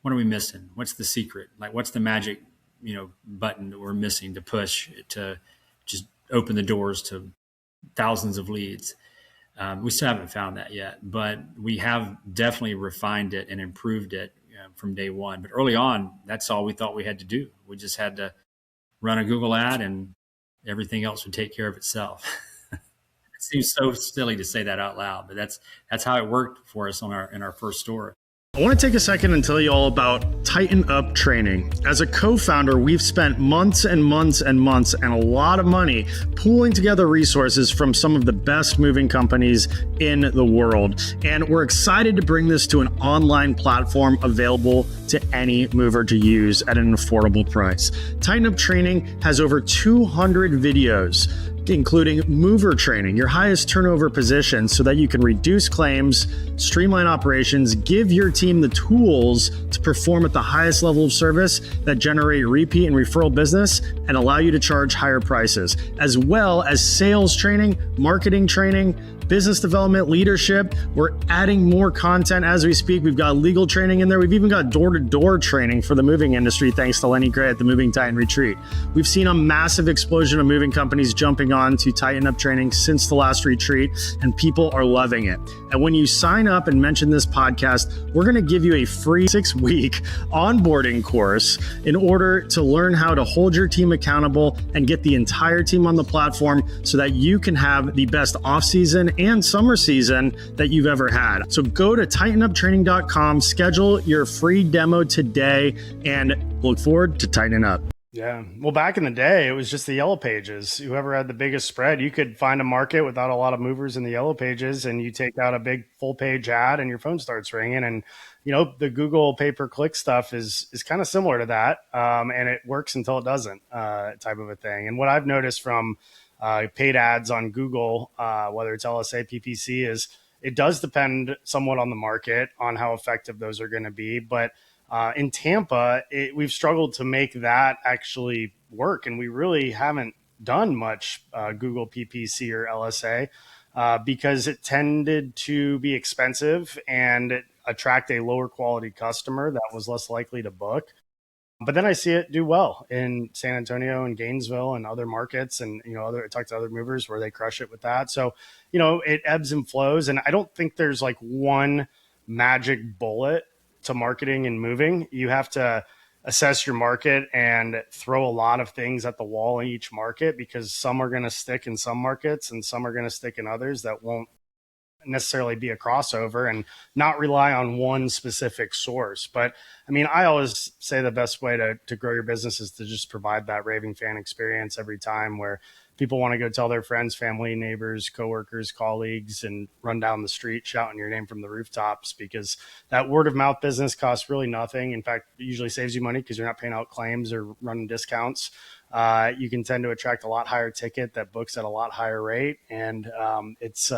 what are we missing? What's the secret? Like, what's the magic, button that we're missing to push to just open the doors to thousands of leads? We still haven't found that yet, but we have definitely refined it and improved it from day one. But early on, that's all we thought we had to do. We just had to run a Google ad, and everything else would take care of itself. It seems so silly to say that out loud, but that's how it worked for us in our first store. I want to take a second and tell you all about Tighten Up Training. As a co-founder, we've spent months and months and months and a lot of money pooling together resources from some of the best moving companies in the world. And we're excited to bring this to an online platform available to any mover to use at an affordable price. Tighten Up Training has over 200 videos, including mover training, your highest turnover position, so that you can reduce claims, streamline operations, give your team the tools to perform at the highest level of service that generate repeat and referral business and allow you to charge higher prices, as well as sales training, marketing training, business development, leadership. We're adding more content as we speak. We've got legal training in there. We've even got door-to-door training for the moving industry, thanks to Lenny Gray at the Moving Titan Retreat. We've seen a massive explosion of moving companies jumping on to Tighten Up Training since the last retreat, and people are loving it. And when you sign up and mention this podcast, we're going to give you a free 6-week onboarding course in order to learn how to hold your team accountable and get the entire team on the platform so that you can have the best off-season and summer season that you've ever had. So go to tightenuptraining.com, schedule your free demo today, and look forward to tightening up. Yeah. Well, back in the day, it was just the yellow pages. Whoever had the biggest spread, you could find a market without a lot of movers in the yellow pages, and you take out a big full page ad and your phone starts ringing. And, the Google pay-per-click stuff is kind of similar to that. And it works until it doesn't, type of a thing. And what I've noticed from paid ads on Google, whether it's LSA, PPC, is it does depend somewhat on the market, on how effective those are going to be. But in Tampa, we've struggled to make that actually work. And we really haven't done much Google PPC or LSA because it tended to be expensive and attract a lower quality customer that was less likely to book. But then I see it do well in San Antonio and Gainesville and other markets. And, I talk to other movers where they crush it with that. So, it ebbs and flows. And I don't think there's like one magic bullet to marketing and moving. You have to assess your market and throw a lot of things at the wall in each market, because some are going to stick in some markets and some are going to stick in others that won't necessarily be a crossover, and not rely on one specific source. But I mean, I always say the best way to grow your business is to just provide that raving fan experience every time, where people want to go tell their friends, family, neighbors, coworkers, colleagues, and run down the street shouting your name from the rooftops, because that word of mouth business costs really nothing. In fact, it usually saves you money because you're not paying out claims or running discounts. You can tend to attract a lot higher ticket that books at a lot higher rate. And it's,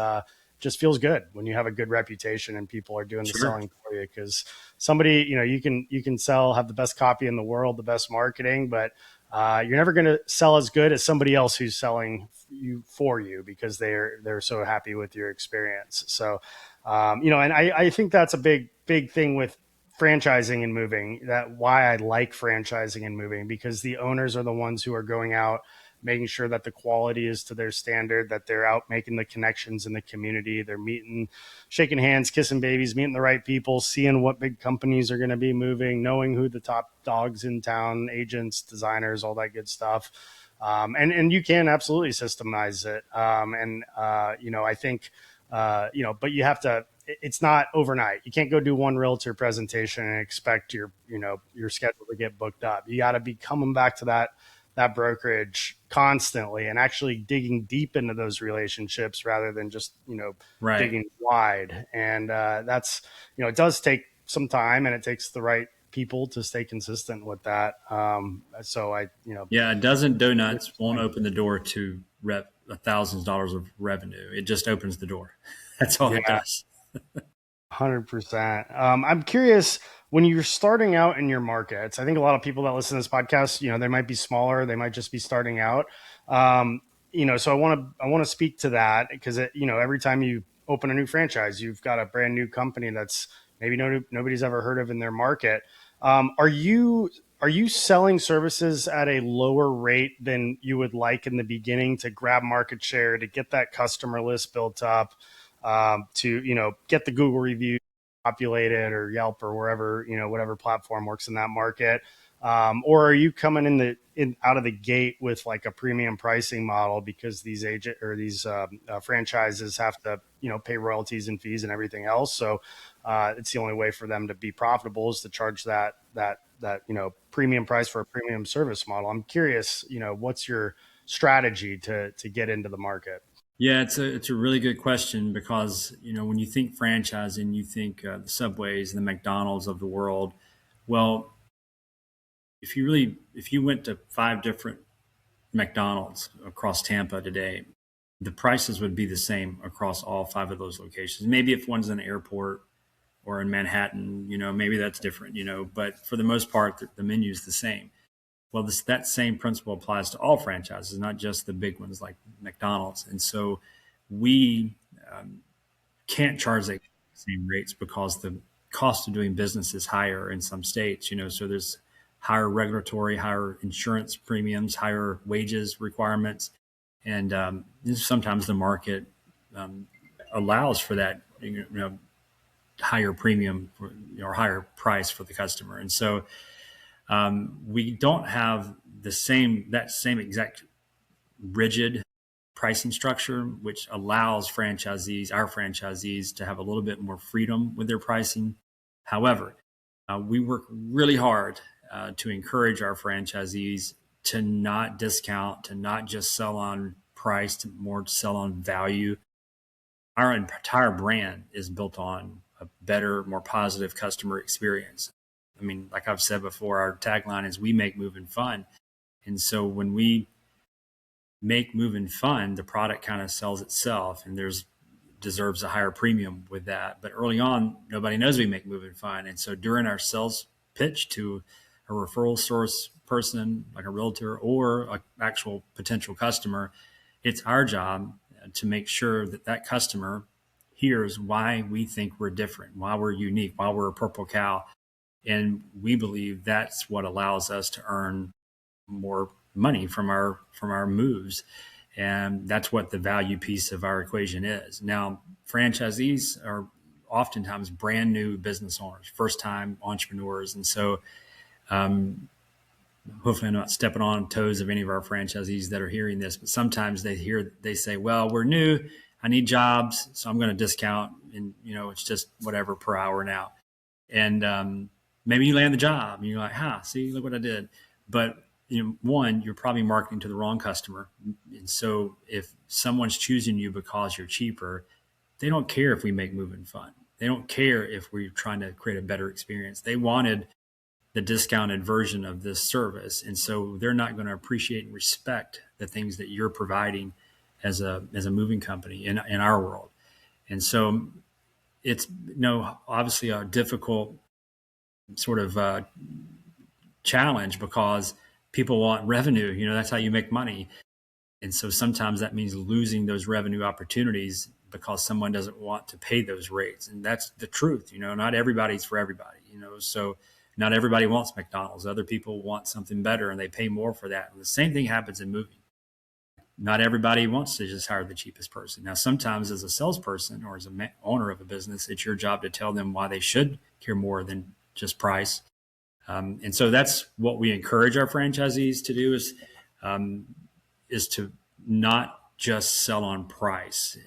just feels good when you have a good reputation and people are doing the Sure. selling for you, because somebody, you can sell, have the best copy in the world, the best marketing, but you're never going to sell as good as somebody else who's selling you for you, because they're so happy with your experience. So and I think that's a big thing with franchising and moving, that why I like franchising and moving, because the owners are the ones who are going out, making sure that the quality is to their standard, that they're out making the connections in the community. They're meeting, shaking hands, kissing babies, meeting the right people, seeing what big companies are going to be moving, knowing who the top dogs in town, agents, designers, all that good stuff. And you can absolutely systemize it. I think, but you have to, it's not overnight. You can't go do one realtor presentation and expect your schedule to get booked up. You got to be coming back to that brokerage constantly and actually digging deep into those relationships, rather than just Right. digging wide. And that's it does take some time, and it takes the right people to stay consistent with that. So I Yeah, a dozen donuts won't open the door to rep $1,000 of revenue. It just opens the door. That's all it yeah, does. 100%. I'm curious, when you're starting out in your markets, I think a lot of people that listen to this podcast, they might be smaller, they might just be starting out. Um, so I want to speak to that, because every time you open a new franchise, you've got a brand new company that's maybe nobody's ever heard of in their market. Are you selling services at a lower rate than you would like in the beginning, to grab market share, to get that customer list built up, to get the Google review populated, or Yelp, or wherever whatever platform works in that market? Or are you coming in out of the gate with like a premium pricing model, because these agent or these franchises have to pay royalties and fees and everything else? So it's the only way for them to be profitable is to charge that premium price for a premium service model. I'm curious, what's your strategy to get into the market? Yeah, it's a really good question, because when you think franchising, you think the Subways and the McDonald's of the world. Well, if you went to 5 different McDonald's across Tampa today, the prices would be the same across all 5 of those locations. Maybe if one's in an airport or in Manhattan, maybe that's different, but for the most part, the menu is the same. Well, that same principle applies to all franchises, not just the big ones like McDonald's. And so we um, can't charge the same rates, because the cost of doing business is higher in some states, so there's higher regulatory, higher insurance premiums, higher wages requirements. And sometimes the market um, allows for that, higher premium or higher price for the customer. And so we don't have that same exact rigid pricing structure, which allows our franchisees, to have a little bit more freedom with their pricing. However, we work really hard to encourage our franchisees to not discount, to not just sell on price, to more sell on value. Our entire brand is built on a better, more positive customer experience. I mean, like I've said before, our tagline is "We make moving fun," and so when we make moving fun, the product kind of sells itself, and there's deserves a higher premium with that. But early on, nobody knows we make moving fun, and so during our sales pitch to a referral source person, like a realtor or an actual potential customer, it's our job to make sure that that customer hears why we think we're different, why we're unique, why we're a purple cow. And we believe that's what allows us to earn more money from our moves. And that's what the value piece of our equation is. Now, franchisees are oftentimes brand new business owners, first time entrepreneurs. And so Um, Hopefully I'm not stepping on toes of any of our franchisees that are hearing this, but sometimes they say, well, we're new, I need jobs, so I'm going to discount, and it's just whatever per hour now. And maybe you land the job and you're like, see, look what I did. But one, you're probably marketing to the wrong customer. And so if someone's choosing you because you're cheaper, they don't care if we make moving fun. They don't care if we're trying to create a better experience. They wanted the discounted version of this service. And so they're not going to appreciate and respect the things that you're providing as a moving company in our world. And so it's obviously a difficult sort of challenge because people want revenue. That's how you make money. And so sometimes that means losing those revenue opportunities because someone doesn't want to pay those rates. And that's the truth. Not everybody's for everybody, so not everybody wants McDonald's. Other people want something better and they pay more for that. And the same thing happens in moving. Not everybody wants to just hire the cheapest person. Now, sometimes as a salesperson or as an owner of a business, it's your job to tell them why they should care more than just price. And so that's what we encourage our franchisees to do is to not just sell on price.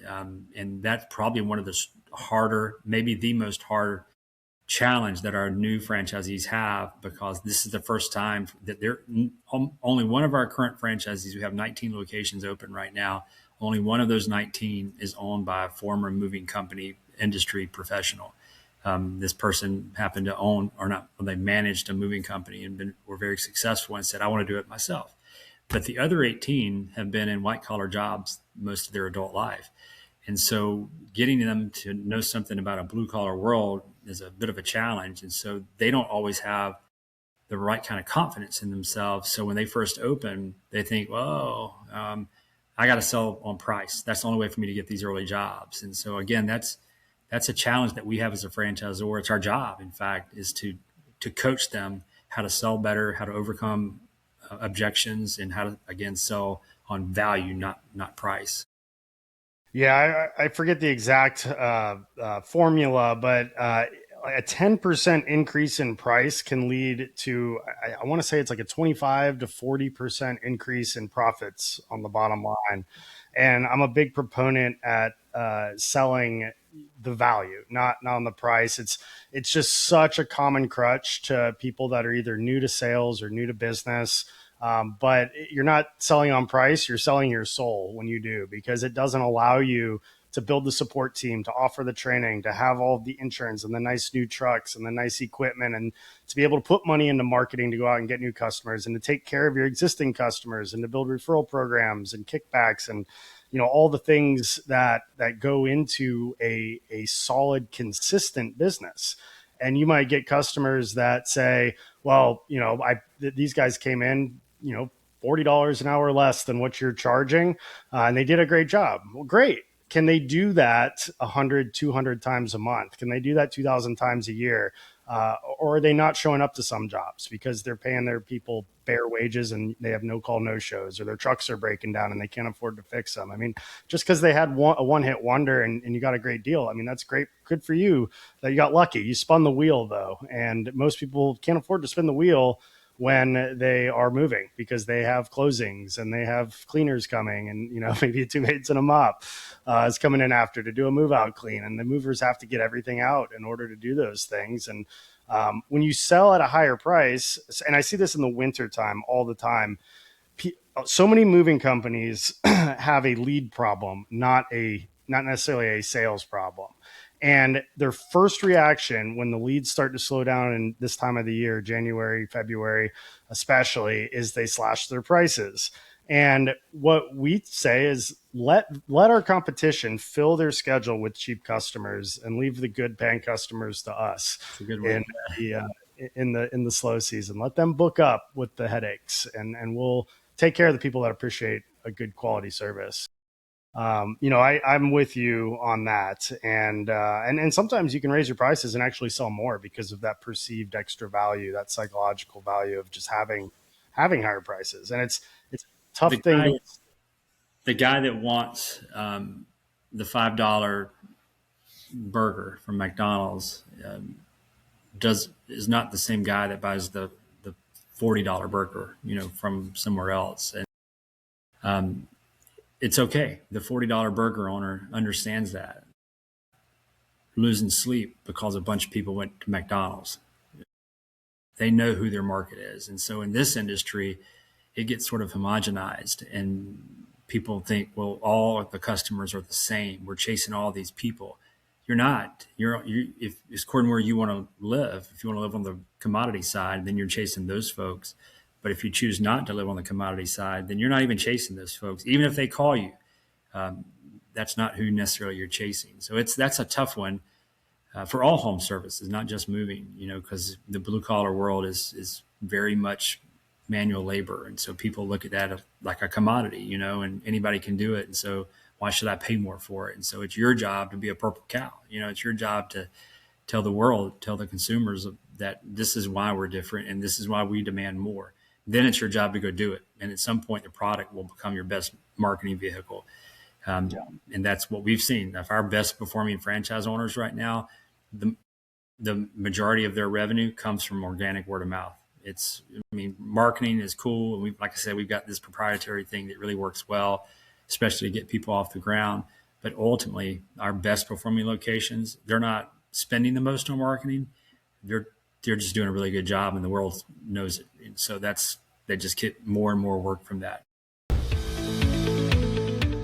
And that's probably one of the harder, maybe the most hard challenge that our new franchisees have, because this is the first time that they're only one of our current franchisees. We have 19 locations open right now. Only one of those 19 is owned by a former moving company industry professional. This person happened to own, or not, they managed a moving company and were very successful and said, I want to do it myself. But the other 18 have been in white collar jobs most of their adult life. And so getting them to know something about a blue collar world is a bit of a challenge. And so they don't always have the right kind of confidence in themselves. So when they first open, they think, I got to sell on price. That's the only way for me to get these early jobs. And so again, that's a challenge that we have as a franchisor. It's our job, in fact, is to coach them how to sell better, how to overcome objections, and how to, again, sell on value, not price. Yeah, I forget the exact formula, but a 10% increase in price can lead to, I want to say it's like a 25 to 40% increase in profits on the bottom line. And I'm a big proponent at selling the value, not on the price. It's just such a common crutch to people that are either new to sales or new to business. But you're not selling on price, you're selling your soul when you do, because it doesn't allow you to build the support team, to offer the training, to have all of the insurance and the nice new trucks and the nice equipment, and to be able to put money into marketing to go out and get new customers, and to take care of your existing customers, and to build referral programs and kickbacks, and all the things that go into a solid, consistent business. And you might get customers that say, well, these guys came in, $40 an hour less than what you're charging, and they did a great job. Well, great. Can they do that 100, 200 times a month? Can they do that 2,000 times a year? Or are they not showing up to some jobs because they're paying their people bare wages and they have no call, no shows, or their trucks are breaking down and they can't afford to fix them? I mean, just because they had a one-hit wonder and you got a great deal, I mean, that's great. Good for you that you got lucky. You spun the wheel, though. And most people can't afford to spin the wheel when they are moving because they have closings and they have cleaners coming, and maybe two maids and a mop is coming in after to do a move out clean, and the movers have to get everything out in order to do those things. And when you sell at a higher price, and I see this in the winter time all the time, so many moving companies have a lead problem, not necessarily a sales problem. And their first reaction when the leads start to slow down in this time of the year, January, February, especially, is they slash their prices. And what we say is let our competition fill their schedule with cheap customers and leave the good paying customers to us. That's a good way. In the slow season. Let them book up with the headaches, and we'll take care of the people that appreciate a good quality service. I'm with you on that. And sometimes you can raise your prices and actually sell more because of that perceived extra value, that psychological value of just having higher prices. And it's a tough thing. The guy that wants the $5 burger from McDonald's is not the same guy that buys the $40 burger, from somewhere else. And um, it's okay. The $40 burger owner understands that. Losing sleep because a bunch of people went to McDonald's. They know who their market is. And so in this industry, it gets sort of homogenized, and people think, well, all of the customers are the same. We're chasing all these people. You're not. If it's according to where you want to live. If you want to live on the commodity side, then you're chasing those folks. But if you choose not to live on the commodity side, then you're not even chasing those folks. Even if they call you, um, that's not who necessarily you're chasing. So that's a tough one for all home services, not just moving. Because the blue collar world is very much manual labor, and so people look at that like a commodity, and anybody can do it. And so why should I pay more for it? And so it's your job to be a purple cow. It's your job to tell the world, tell the consumers that this is why we're different and this is why we demand more. Then it's your job to go do it. And at some point, the product will become your best marketing vehicle. Yeah. And that's what we've seen. If our best performing franchise owners right now, the majority of their revenue comes from organic word of mouth. Marketing is cool. And like I said, we've got this proprietary thing that really works well, especially to get people off the ground. But ultimately, our best performing locations, they're not spending the most on marketing. They're just doing a really good job, and the world knows it. And so they just get more and more work from that.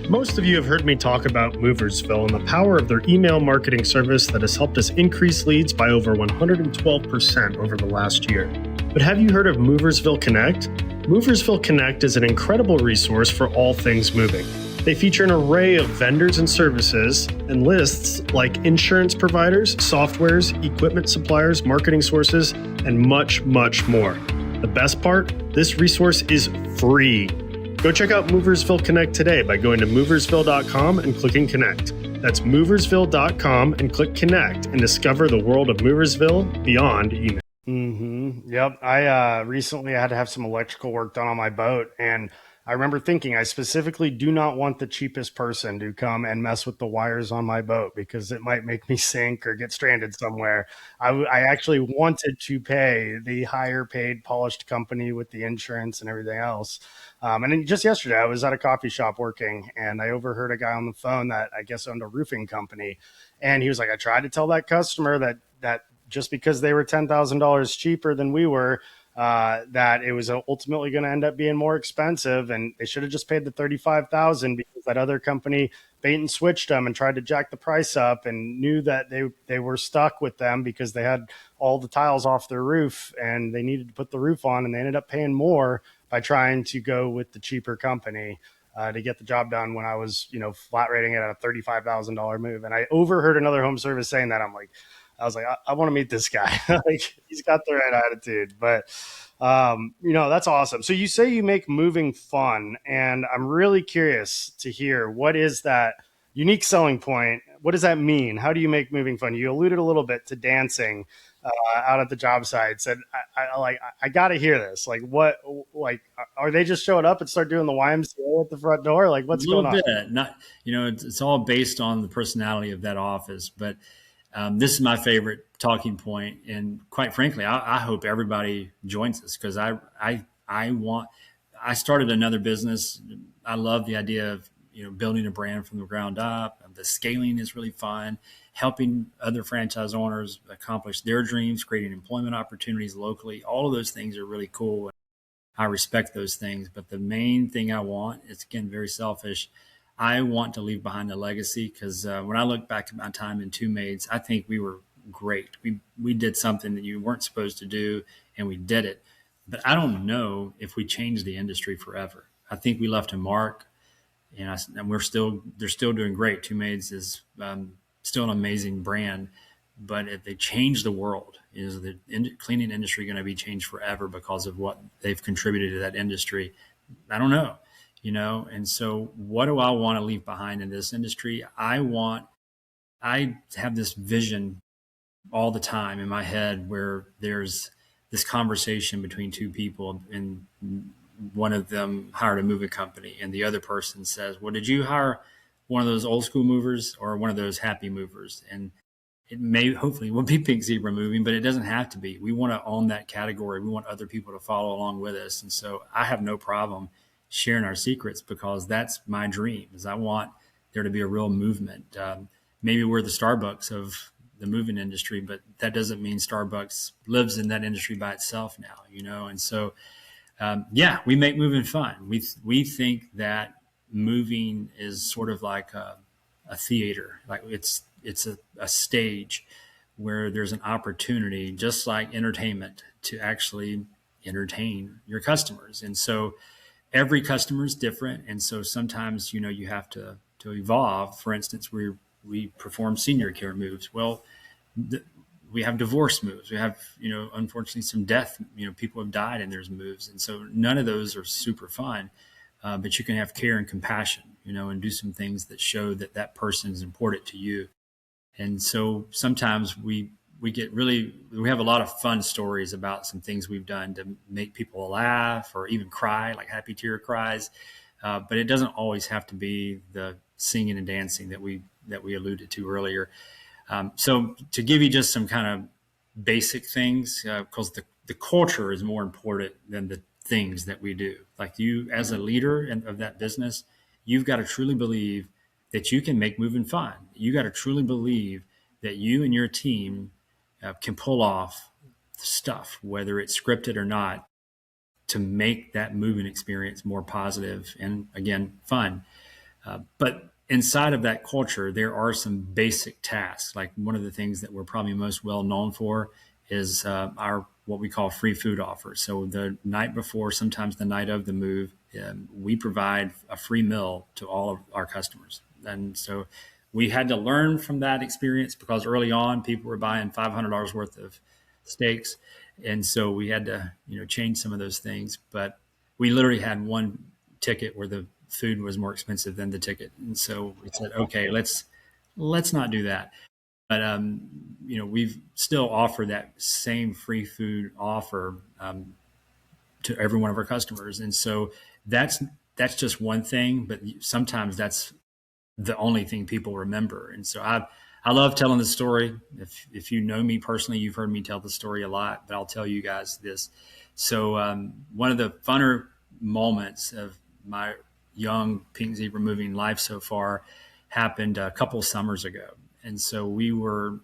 Most of you have heard me talk about Moversville and the power of their email marketing service that has helped us increase leads by over 112% over the last year. But have you heard of Moversville Connect? Moversville Connect is an incredible resource for all things moving. They feature an array of vendors and services and lists like insurance providers, softwares, equipment suppliers, marketing sources, and much, much more. The best part? This resource is free. Go check out Moversville Connect today by going to moversville.com and clicking Connect. That's moversville.com and click Connect and discover the world of Moversville beyond email. Yep. I recently had to have some electrical work done on my boat, and I remember thinking I specifically do not want the cheapest person to come and mess with the wires on my boat because it might make me sink or get stranded somewhere. I actually wanted to pay the higher paid polished company with the insurance and everything else. And then just yesterday, I was at a coffee shop working, and I overheard a guy on the phone that I guess owned a roofing company. And he was like, I tried to tell that customer that just because they were $10,000 cheaper than we were, that it was ultimately going to end up being more expensive, and they should have just paid the $35,000 because that other company bait and switched them and tried to jack the price up and knew that they were stuck with them because they had all the tiles off their roof and they needed to put the roof on, and they ended up paying more by trying to go with the cheaper company to get the job done when I was, flat rating it at a $35,000 move. And I overheard another home service saying that. I was like, I want to meet this guy. Like, he's got the right attitude. But, that's awesome. So you say you make moving fun, and I'm really curious to hear, what is that unique selling point? What does that mean? How do you make moving fun? You alluded a little bit to dancing out at the job sites, and I got to hear this. Are they just showing up and start doing the YMCA at the front door? Like, what's going on? Not, it's all based on the personality of that office, but this is my favorite talking point, and quite frankly, I hope everybody joins us because I started another business. I love the idea of building a brand from the ground up. The scaling is really fun. Helping other franchise owners accomplish their dreams, creating employment opportunities locally. All of those things are really cool. I respect those things, but the main thing I want, it's again very selfish. I want to leave behind a legacy because when I look back at my time in Two Maids, I think we were great. We did something that you weren't supposed to do, and we did it. But I don't know if we changed the industry forever. I think we left a mark, and they're still doing great. Two Maids is still an amazing brand, but if they change the world, is the cleaning industry going to be changed forever because of what they've contributed to that industry? I don't know. And so what do I want to leave behind in this industry? I have this vision all the time in my head where there's this conversation between two people, and one of them hired a moving company and the other person says, well, did you hire one of those old school movers or one of those happy movers? And it may hopefully will be pink zebra moving, but it doesn't have to be. We want to own that category. We want other people to follow along with us. And so I have no problem sharing our secrets because that's my dream is I want there to be a real movement. Maybe we're the Starbucks of the moving industry, but that doesn't mean Starbucks lives in that industry by itself now, you know? And so, yeah, we make moving fun. We think that moving is sort of like a theater, like it's a stage where there's an opportunity, just like entertainment, to actually entertain your customers. And so every customer is different, and so sometimes you have to evolve. For instance, we perform senior care moves. Well, we have divorce moves. We have unfortunately some death. People have died and there's moves, and so none of those are super fun. But you can have care and compassion, and do some things that show that that person is important to you. And so sometimes we have a lot of fun stories about some things we've done to make people laugh or even cry, like happy tear cries. But it doesn't always have to be the singing and dancing that we alluded to earlier. So to give you just some kind of basic things, because the culture is more important than the things that we do. Like you, as a leader of that business, you've got to truly believe that you can make moving fun. You got to truly believe that you and your team can pull off stuff, whether it's scripted or not, to make that moving experience more positive and, again, fun. But inside of that culture, there are some basic tasks. Like one of the things that we're probably most well known for is our what we call free food offers. So the night before, sometimes the night of the move, we provide a free meal to all of our customers. And so we had to learn from that experience because early on people were buying $500 worth of steaks. And so we had to, change some of those things. But we literally had one ticket where the food was more expensive than the ticket. And so we said, okay, let's not do that. But, we've still offered that same free food offer to every one of our customers. And so that's just one thing, but sometimes that's the only thing people remember. And so I love telling the story. If you know me personally, you've heard me tell the story a lot, but I'll tell you guys this. So one of the funner moments of my young pink zebra moving life so far happened a couple of summers ago. And so we were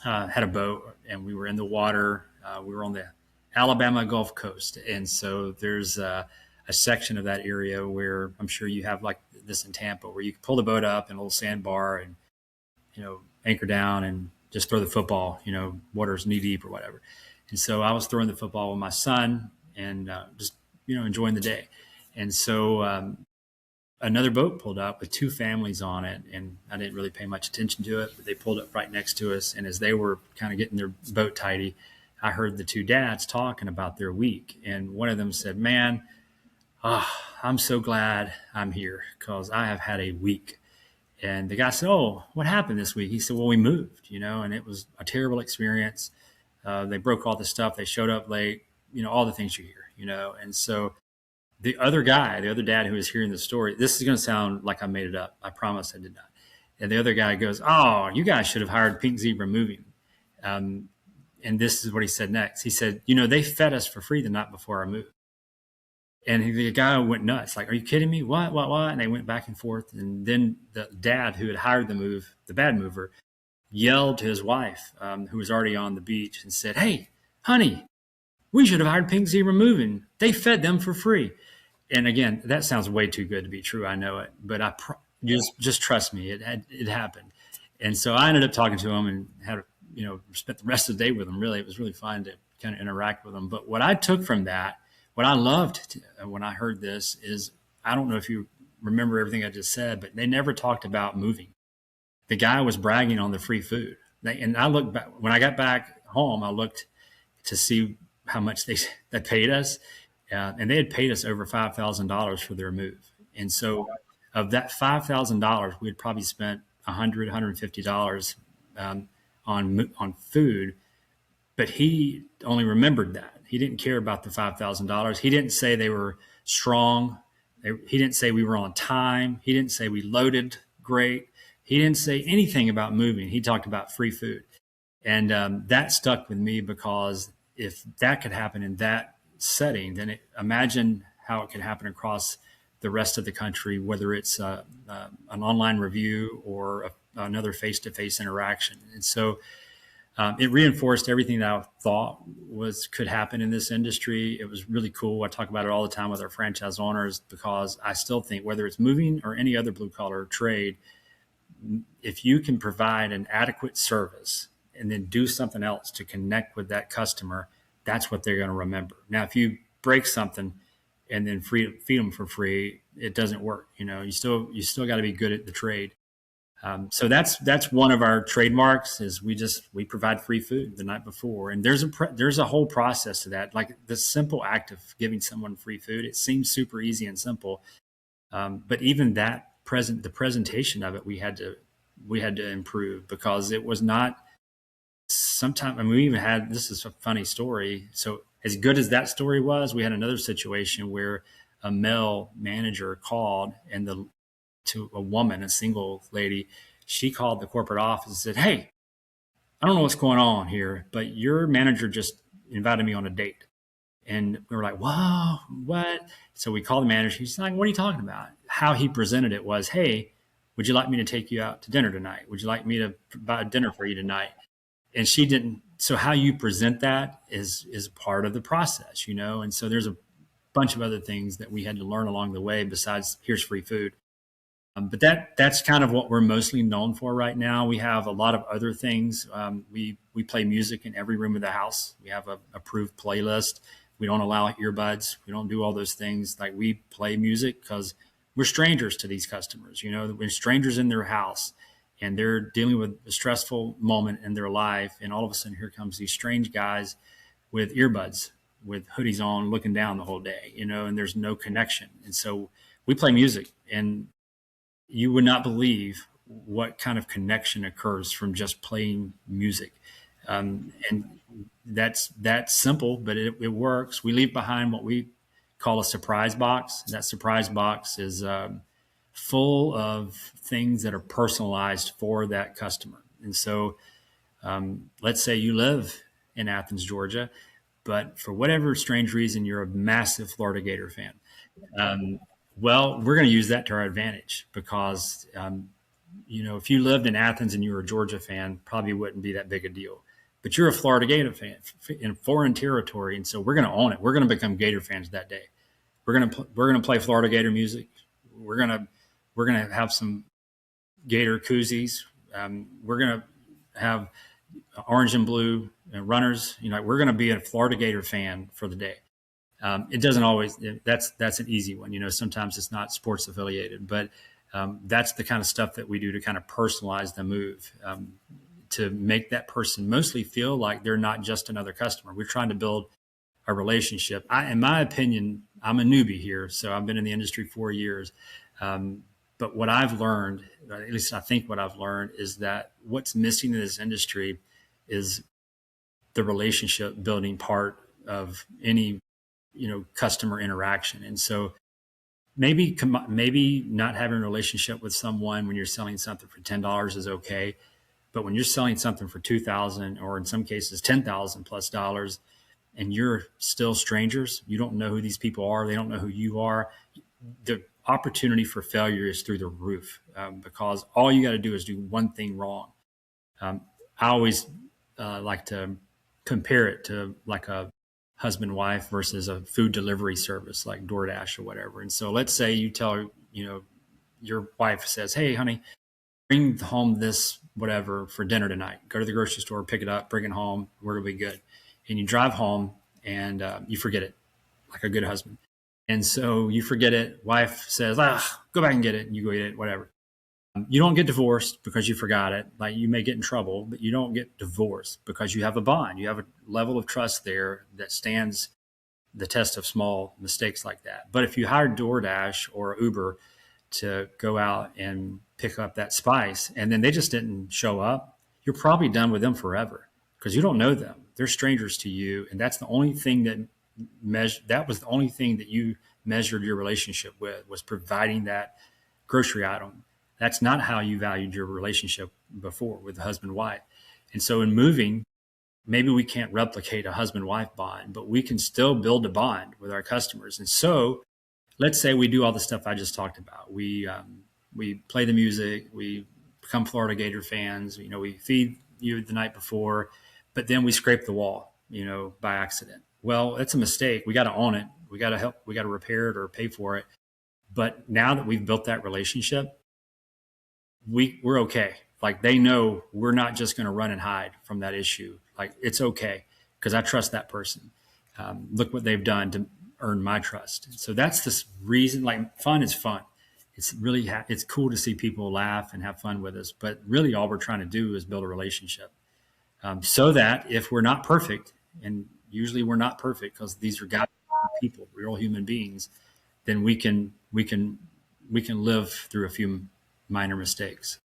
had a boat and we were in the water. We were on the Alabama Gulf Coast. And so there's a section of that area where I'm sure you have like this in Tampa where you can pull the boat up in a little sandbar and, anchor down and just throw the football, water's knee deep or whatever. And so I was throwing the football with my son and just, enjoying the day. And so another boat pulled up with two families on it, and I didn't really pay much attention to it, but they pulled up right next to us. And as they were kind of getting their boat tidy, I heard the two dads talking about their week. And one of them said, man, I'm so glad I'm here because I have had a week. And the guy said, oh, what happened this week? He said, well, we moved, and it was a terrible experience. They broke all the stuff. They showed up late, all the things you hear, And so the other dad who was hearing the story, this is going to sound like I made it up. I promise I did not. And the other guy goes, oh, you guys should have hired Pink Zebra Moving. And this is what he said next. He said, they fed us for free the night before our move. And the guy went nuts. Like, are you kidding me? What? And they went back and forth. And then the dad who had hired the bad mover, yelled to his wife, who was already on the beach, and said, hey, honey, we should have hired Pink Zebra Moving. They fed them for free. And again, that sounds way too good to be true. I know it, but just trust me, it happened. And so I ended up talking to him and had spent the rest of the day with him. Really, it was really fun to kind of interact with him. But what I took from that, what I loved when I heard this is, I don't know if you remember everything I just said, but they never talked about moving. The guy was bragging on the free food. And I looked back, when I got back home, I looked to see how much they paid us. And they had paid us over $5,000 for their move. And so of that $5,000, we had probably spent $100, $150 on food. But he only remembered that. He didn't care about the $5,000. He didn't say they were strong. He didn't say we were on time. He didn't say we loaded great. He didn't say anything about moving. He talked about free food. And that stuck with me because if that could happen in that setting, then imagine how it could happen across the rest of the country, whether it's an online review or another face-to-face interaction. And so it reinforced everything that I thought was could happen in this industry. It was really cool. I talk about it all the time with our franchise owners because I still think whether it's moving or any other blue collar trade, if you can provide an adequate service and then do something else to connect with that customer, that's what they're going to remember. Now, if you break something and then feed them for free, it doesn't work. You still got to be good at the trade. So that's one of our trademarks is we provide free food the night before, and there's a whole process to that. Like the simple act of giving someone free food, it seems super easy and simple, but even the presentation of it, we had to improve because it was not. Sometimes, I mean, we even had, this is a funny story. So as good as that story was, we had another situation where a male manager called to a woman, a single lady, she called the corporate office and said, "Hey, I don't know what's going on here, but your manager just invited me on a date." And we were like, "Whoa, what?" So we called the manager. He's like, "What are you talking about?" How he presented it was, "Hey, would you like me to take you out to dinner tonight? Would you like me to buy dinner for you tonight?" And she didn't. So how you present that is part of the process, And so there's a bunch of other things that we had to learn along the way besides here's free food. But that's kind of what we're mostly known for right now. We have a lot of other things. We play music in every room of the house. We have a approved playlist. We don't allow earbuds. We don't do all those things. Like we play music because we're strangers to these customers. We're strangers in their house, and they're dealing with a stressful moment in their life. And all of a sudden, here comes these strange guys with earbuds, with hoodies on, looking down the whole day. And there's no connection. And so we play music, and you would not believe what kind of connection occurs from just playing music. And that's simple, but it works. We leave behind what we call a surprise box. That surprise box is full of things that are personalized for that customer. And so let's say you live in Athens, Georgia, but for whatever strange reason, you're a massive Florida Gator fan. Um, well, we're going to use that to our advantage because, if you lived in Athens and you were a Georgia fan, probably wouldn't be that big a deal. But you're a Florida Gator fan in foreign territory, and so we're going to own it. We're going to become Gator fans that day. We're going to play Florida Gator music. We're going to have some Gator koozies. We're going to have orange and blue runners. We're going to be a Florida Gator fan for the day. It doesn't always. That's an easy one. Sometimes it's not sports affiliated, but that's the kind of stuff that we do to kind of personalize the move, to make that person mostly feel like they're not just another customer. We're trying to build a relationship. In my opinion, I'm a newbie here, so I've been in the industry 4 years. But what I've learned, at least I think what I've learned, is that what's missing in this industry is the relationship building part of any customer interaction. And so maybe not having a relationship with someone when you're selling something for $10 is okay, but when you're selling something for $2,000 or in some cases $10,000 plus dollars, and you're still strangers, you don't know who these people are, they don't know who you are, the opportunity for failure is through the roof, because all you got to do is do one thing wrong. I always like to compare it to like a husband wife versus a food delivery service like DoorDash or whatever. And so let's say you tell your wife says, "Hey honey, bring home this whatever for dinner tonight. Go to the grocery store, pick it up, bring it home, we're gonna be good." And you drive home and you forget it, like a good husband. And so you forget it. Wife says, "Go back and get it." And you go get it, whatever. You don't get divorced because you forgot it. Like you may get in trouble, but you don't get divorced because you have a bond. You have a level of trust there that stands the test of small mistakes like that. But if you hire DoorDash or Uber to go out and pick up that spice and then they just didn't show up, you're probably done with them forever because you don't know them. They're strangers to you. And that's the only thing that was the only thing that you measured your relationship with, was providing that grocery item. That's not how you valued your relationship before with the husband wife. And so in moving, maybe we can't replicate a husband-wife bond, but we can still build a bond with our customers. And so let's say we do all the stuff I just talked about. We play the music, we become Florida Gator fans, we feed you the night before, but then we scrape the wall, by accident. Well, it's a mistake. We got to own it. We got to help. We got to repair it or pay for it. But now that we've built that relationship, we're okay. Like they know we're not just going to run and hide from that issue. Like it's okay because I trust that person. Look what they've done to earn my trust. So that's this reason. Like fun is fun. It's really it's cool to see people laugh and have fun with us. But really, all we're trying to do is build a relationship, so that if we're not perfect, and usually we're not perfect because these are God people, real human beings, then we can live through a few minor mistakes.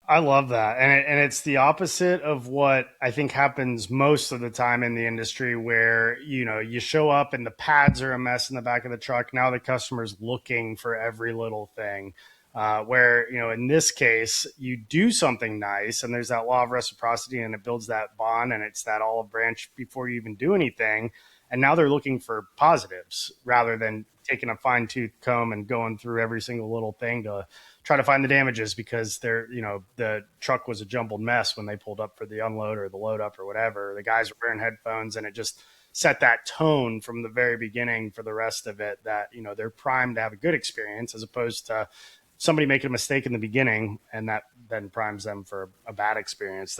I love that. And it's the opposite of what I think happens most of the time in the industry where, you show up and the pads are a mess in the back of the truck. Now the customer's looking for every little thing. Where, in this case, you do something nice and there's that law of reciprocity and it builds that bond and it's that olive branch before you even do anything. And now they're looking for positives rather than taking a fine tooth comb and going through every single little thing to try to find the damages because the truck was a jumbled mess when they pulled up for the unload or the load up or whatever. The guys were wearing headphones and it just set that tone from the very beginning for the rest of it that, they're primed to have a good experience as opposed to somebody making a mistake in the beginning and that then primes them for a bad experience.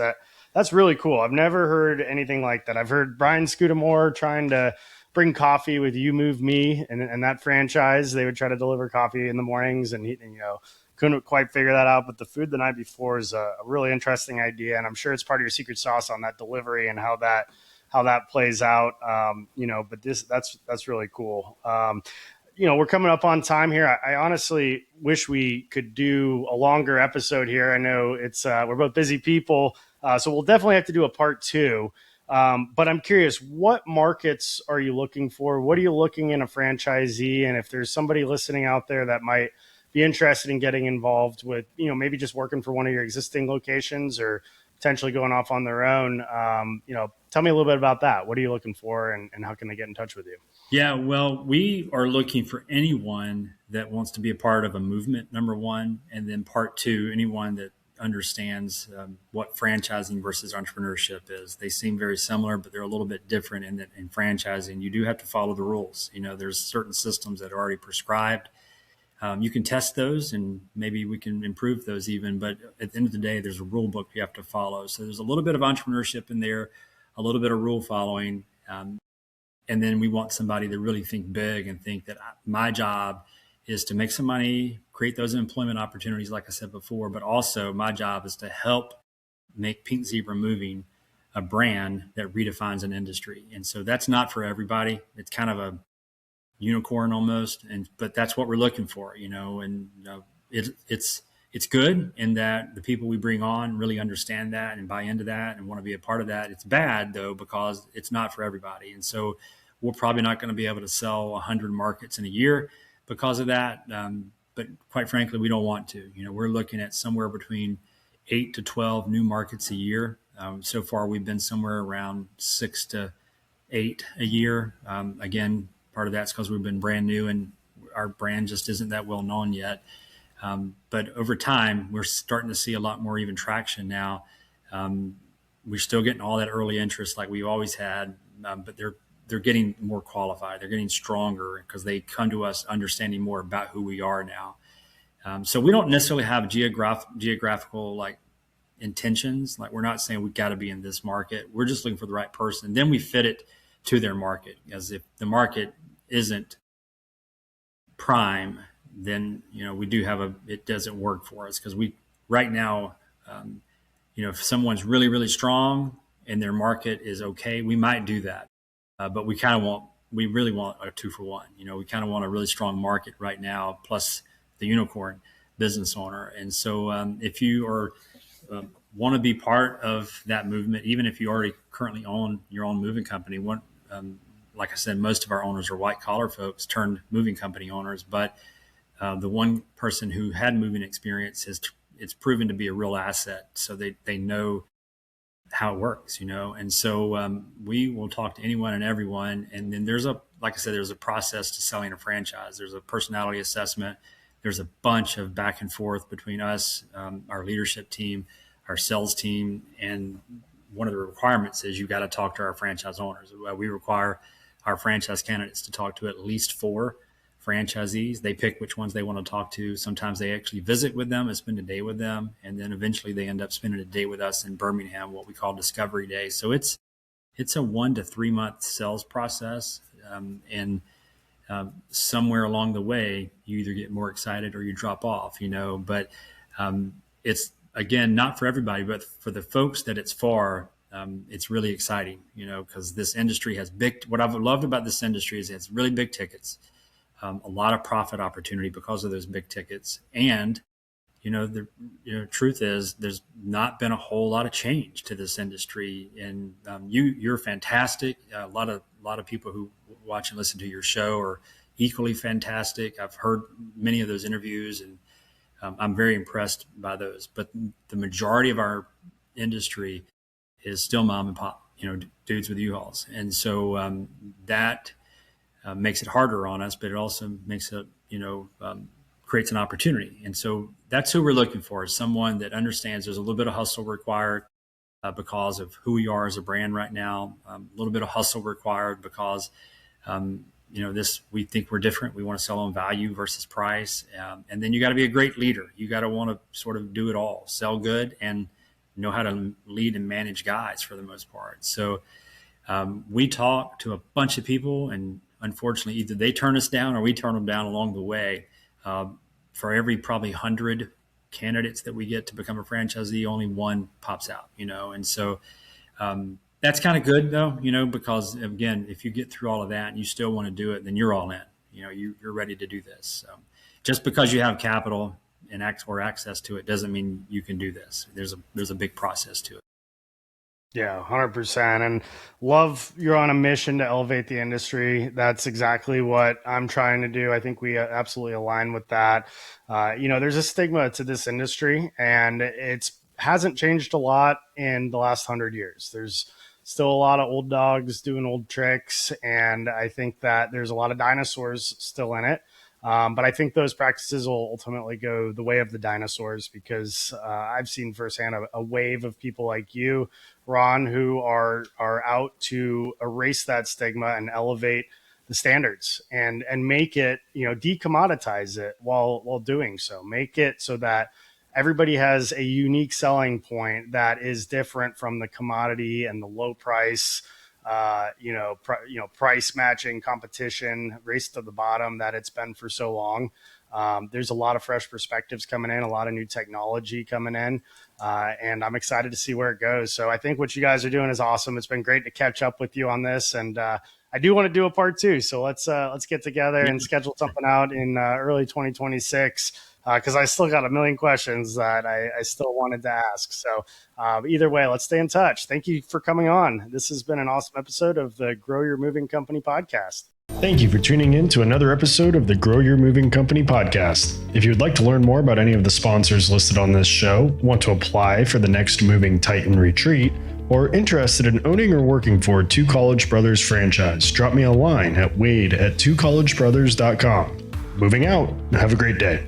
That's really cool. I've never heard anything like that. I've heard Brian Scudamore trying to bring coffee with You Move Me and that franchise. They would try to deliver coffee in the mornings and couldn't quite figure that out. But the food the night before is a really interesting idea. And I'm sure it's part of your secret sauce on that delivery and how that plays out. But that's really cool. We're coming up on time here. I honestly wish we could do a longer episode here. I know it's we're both busy people, so we'll definitely have to do a part two. But I'm curious, what markets are you looking for? What are you looking in a franchisee? And if there's somebody listening out there that might be interested in getting involved with, maybe just working for one of your existing locations or potentially going off on their own, tell me a little bit about that. What are you looking for and how can they get in touch with you? Yeah, well, we are looking for anyone that wants to be a part of a movement, number one, and then part two, anyone that understands what franchising versus entrepreneurship is. They seem very similar, but they're a little bit different in that in franchising, you do have to follow the rules. There's certain systems that are already prescribed. You can test those and maybe we can improve those even, but at the end of the day, there's a rule book you have to follow. So there's a little bit of entrepreneurship in there, a little bit of rule following. And then we want somebody to really think big and think that my job is to make some money, create those employment opportunities, like I said before, but also my job is to help make Pink Zebra Moving a brand that redefines an industry. And so that's not for everybody. It's kind of a unicorn almost, but that's what we're looking for, and it's good in that the people we bring on really understand that and buy into that and want to be a part of that. It's bad though because it's not for everybody, and so we're probably not going to be able to sell 100 markets in a year because of that. But quite frankly, we don't want to. We're looking at somewhere between 8 to 12 new markets a year. So far, we've been somewhere around 6 to 8 a year. Again, part of that's because we've been brand new and our brand just isn't that well known yet. But over time, we're starting to see a lot more even traction now. We're still getting all that early interest like we've always had, but they're getting more qualified. They're getting stronger because they come to us understanding more about who we are now. So we don't necessarily have geographical like intentions. Like we're not saying we've got to be in this market. We're just looking for the right person. Then we fit it to their market. As if the market isn't prime, then we do have it doesn't work for us because we right now, if someone's really really strong and their market is okay, we might do that, but we really want a 2-for-1. We kind of want a really strong market right now, plus the unicorn business owner. And so if you are want to be part of that movement, even if you already currently own your own moving company, like I said, most of our owners are white collar folks turned moving company owners, but the one person who had moving experience it's proven to be a real asset. So they know how it works, And so we will talk to anyone and everyone. And then like I said, there's a process to selling a franchise. There's a personality assessment. There's a bunch of back and forth between us, our leadership team, our sales team. And one of the requirements is you got to talk to our franchise owners. We require our franchise candidates to talk to at least 4 franchisees. They pick which ones they want to talk to. Sometimes they actually visit with them and spend a day with them. And then eventually they end up spending a day with us in Birmingham, what we call Discovery Day. So it's a 1 to 3 month sales process. And somewhere along the way, you either get more excited or you drop off, but it's, again, not for everybody, but for the folks that it's for, it's really exciting, because this industry has what I've loved about this industry is it's really big tickets. A lot of profit opportunity because of those big tickets. And, the truth is there's not been a whole lot of change to this industry. And you're fantastic. A lot of people who watch and listen to your show are equally fantastic. I've heard many of those interviews, and I'm very impressed by those. But the majority of our industry is still mom and pop, dudes with U-Hauls. And so that makes it harder on us, but it also makes it, creates an opportunity. And so that's who we're looking for, is someone that understands there's a little bit of hustle required because of who we are as a brand right now, a little bit of hustle required because, we think we're different. We want to sell on value versus price. And then you got to be a great leader. You got to want to sort of do it all, sell good and know how to lead and manage guys for the most part. So we talk to a bunch of people, and unfortunately, either they turn us down or we turn them down along the way. For every probably 100 candidates that we get to become a franchisee, only 1 pops out, And so that's kind of good, though, because, again, if you get through all of that and you still want to do it, then you're all in. You're ready to do this. So just because you have capital and access to it doesn't mean you can do this. There's a big process to it. Yeah, 100%. And love you're on a mission to elevate the industry. That's exactly what I'm trying to do. I think we absolutely align with that. There's a stigma to this industry, and it's hasn't changed a lot in the last 100 years. There's still a lot of old dogs doing old tricks, and I think that there's a lot of dinosaurs still in it. But I think those practices will ultimately go the way of the dinosaurs, because I've seen firsthand a wave of people like you, Ron, who are out to erase that stigma and elevate the standards and make it, decommoditize it while doing so. Make it so that everybody has a unique selling point that is different from the commodity and the low price, price matching competition, race to the bottom that it's been for so long. There's a lot of fresh perspectives coming in, a lot of new technology coming in, and I'm excited to see where it goes. So I think what you guys are doing is awesome. It's been great to catch up with you on this, and I do want to do a part 2. So let's get together and schedule something out in early 2026. Because I still got a million questions that I still wanted to ask. So either way, let's stay in touch. Thank you for coming on. This has been an awesome episode of the Grow Your Moving Company podcast. Thank you for tuning in to another episode of the Grow Your Moving Company podcast. If you would like to learn more about any of the sponsors listed on this show, want to apply for the next Moving Titan retreat, or interested in owning or working for Two College Brothers franchise, drop me a line at wade@twocollegebrothers.com. Moving out. Have a great day.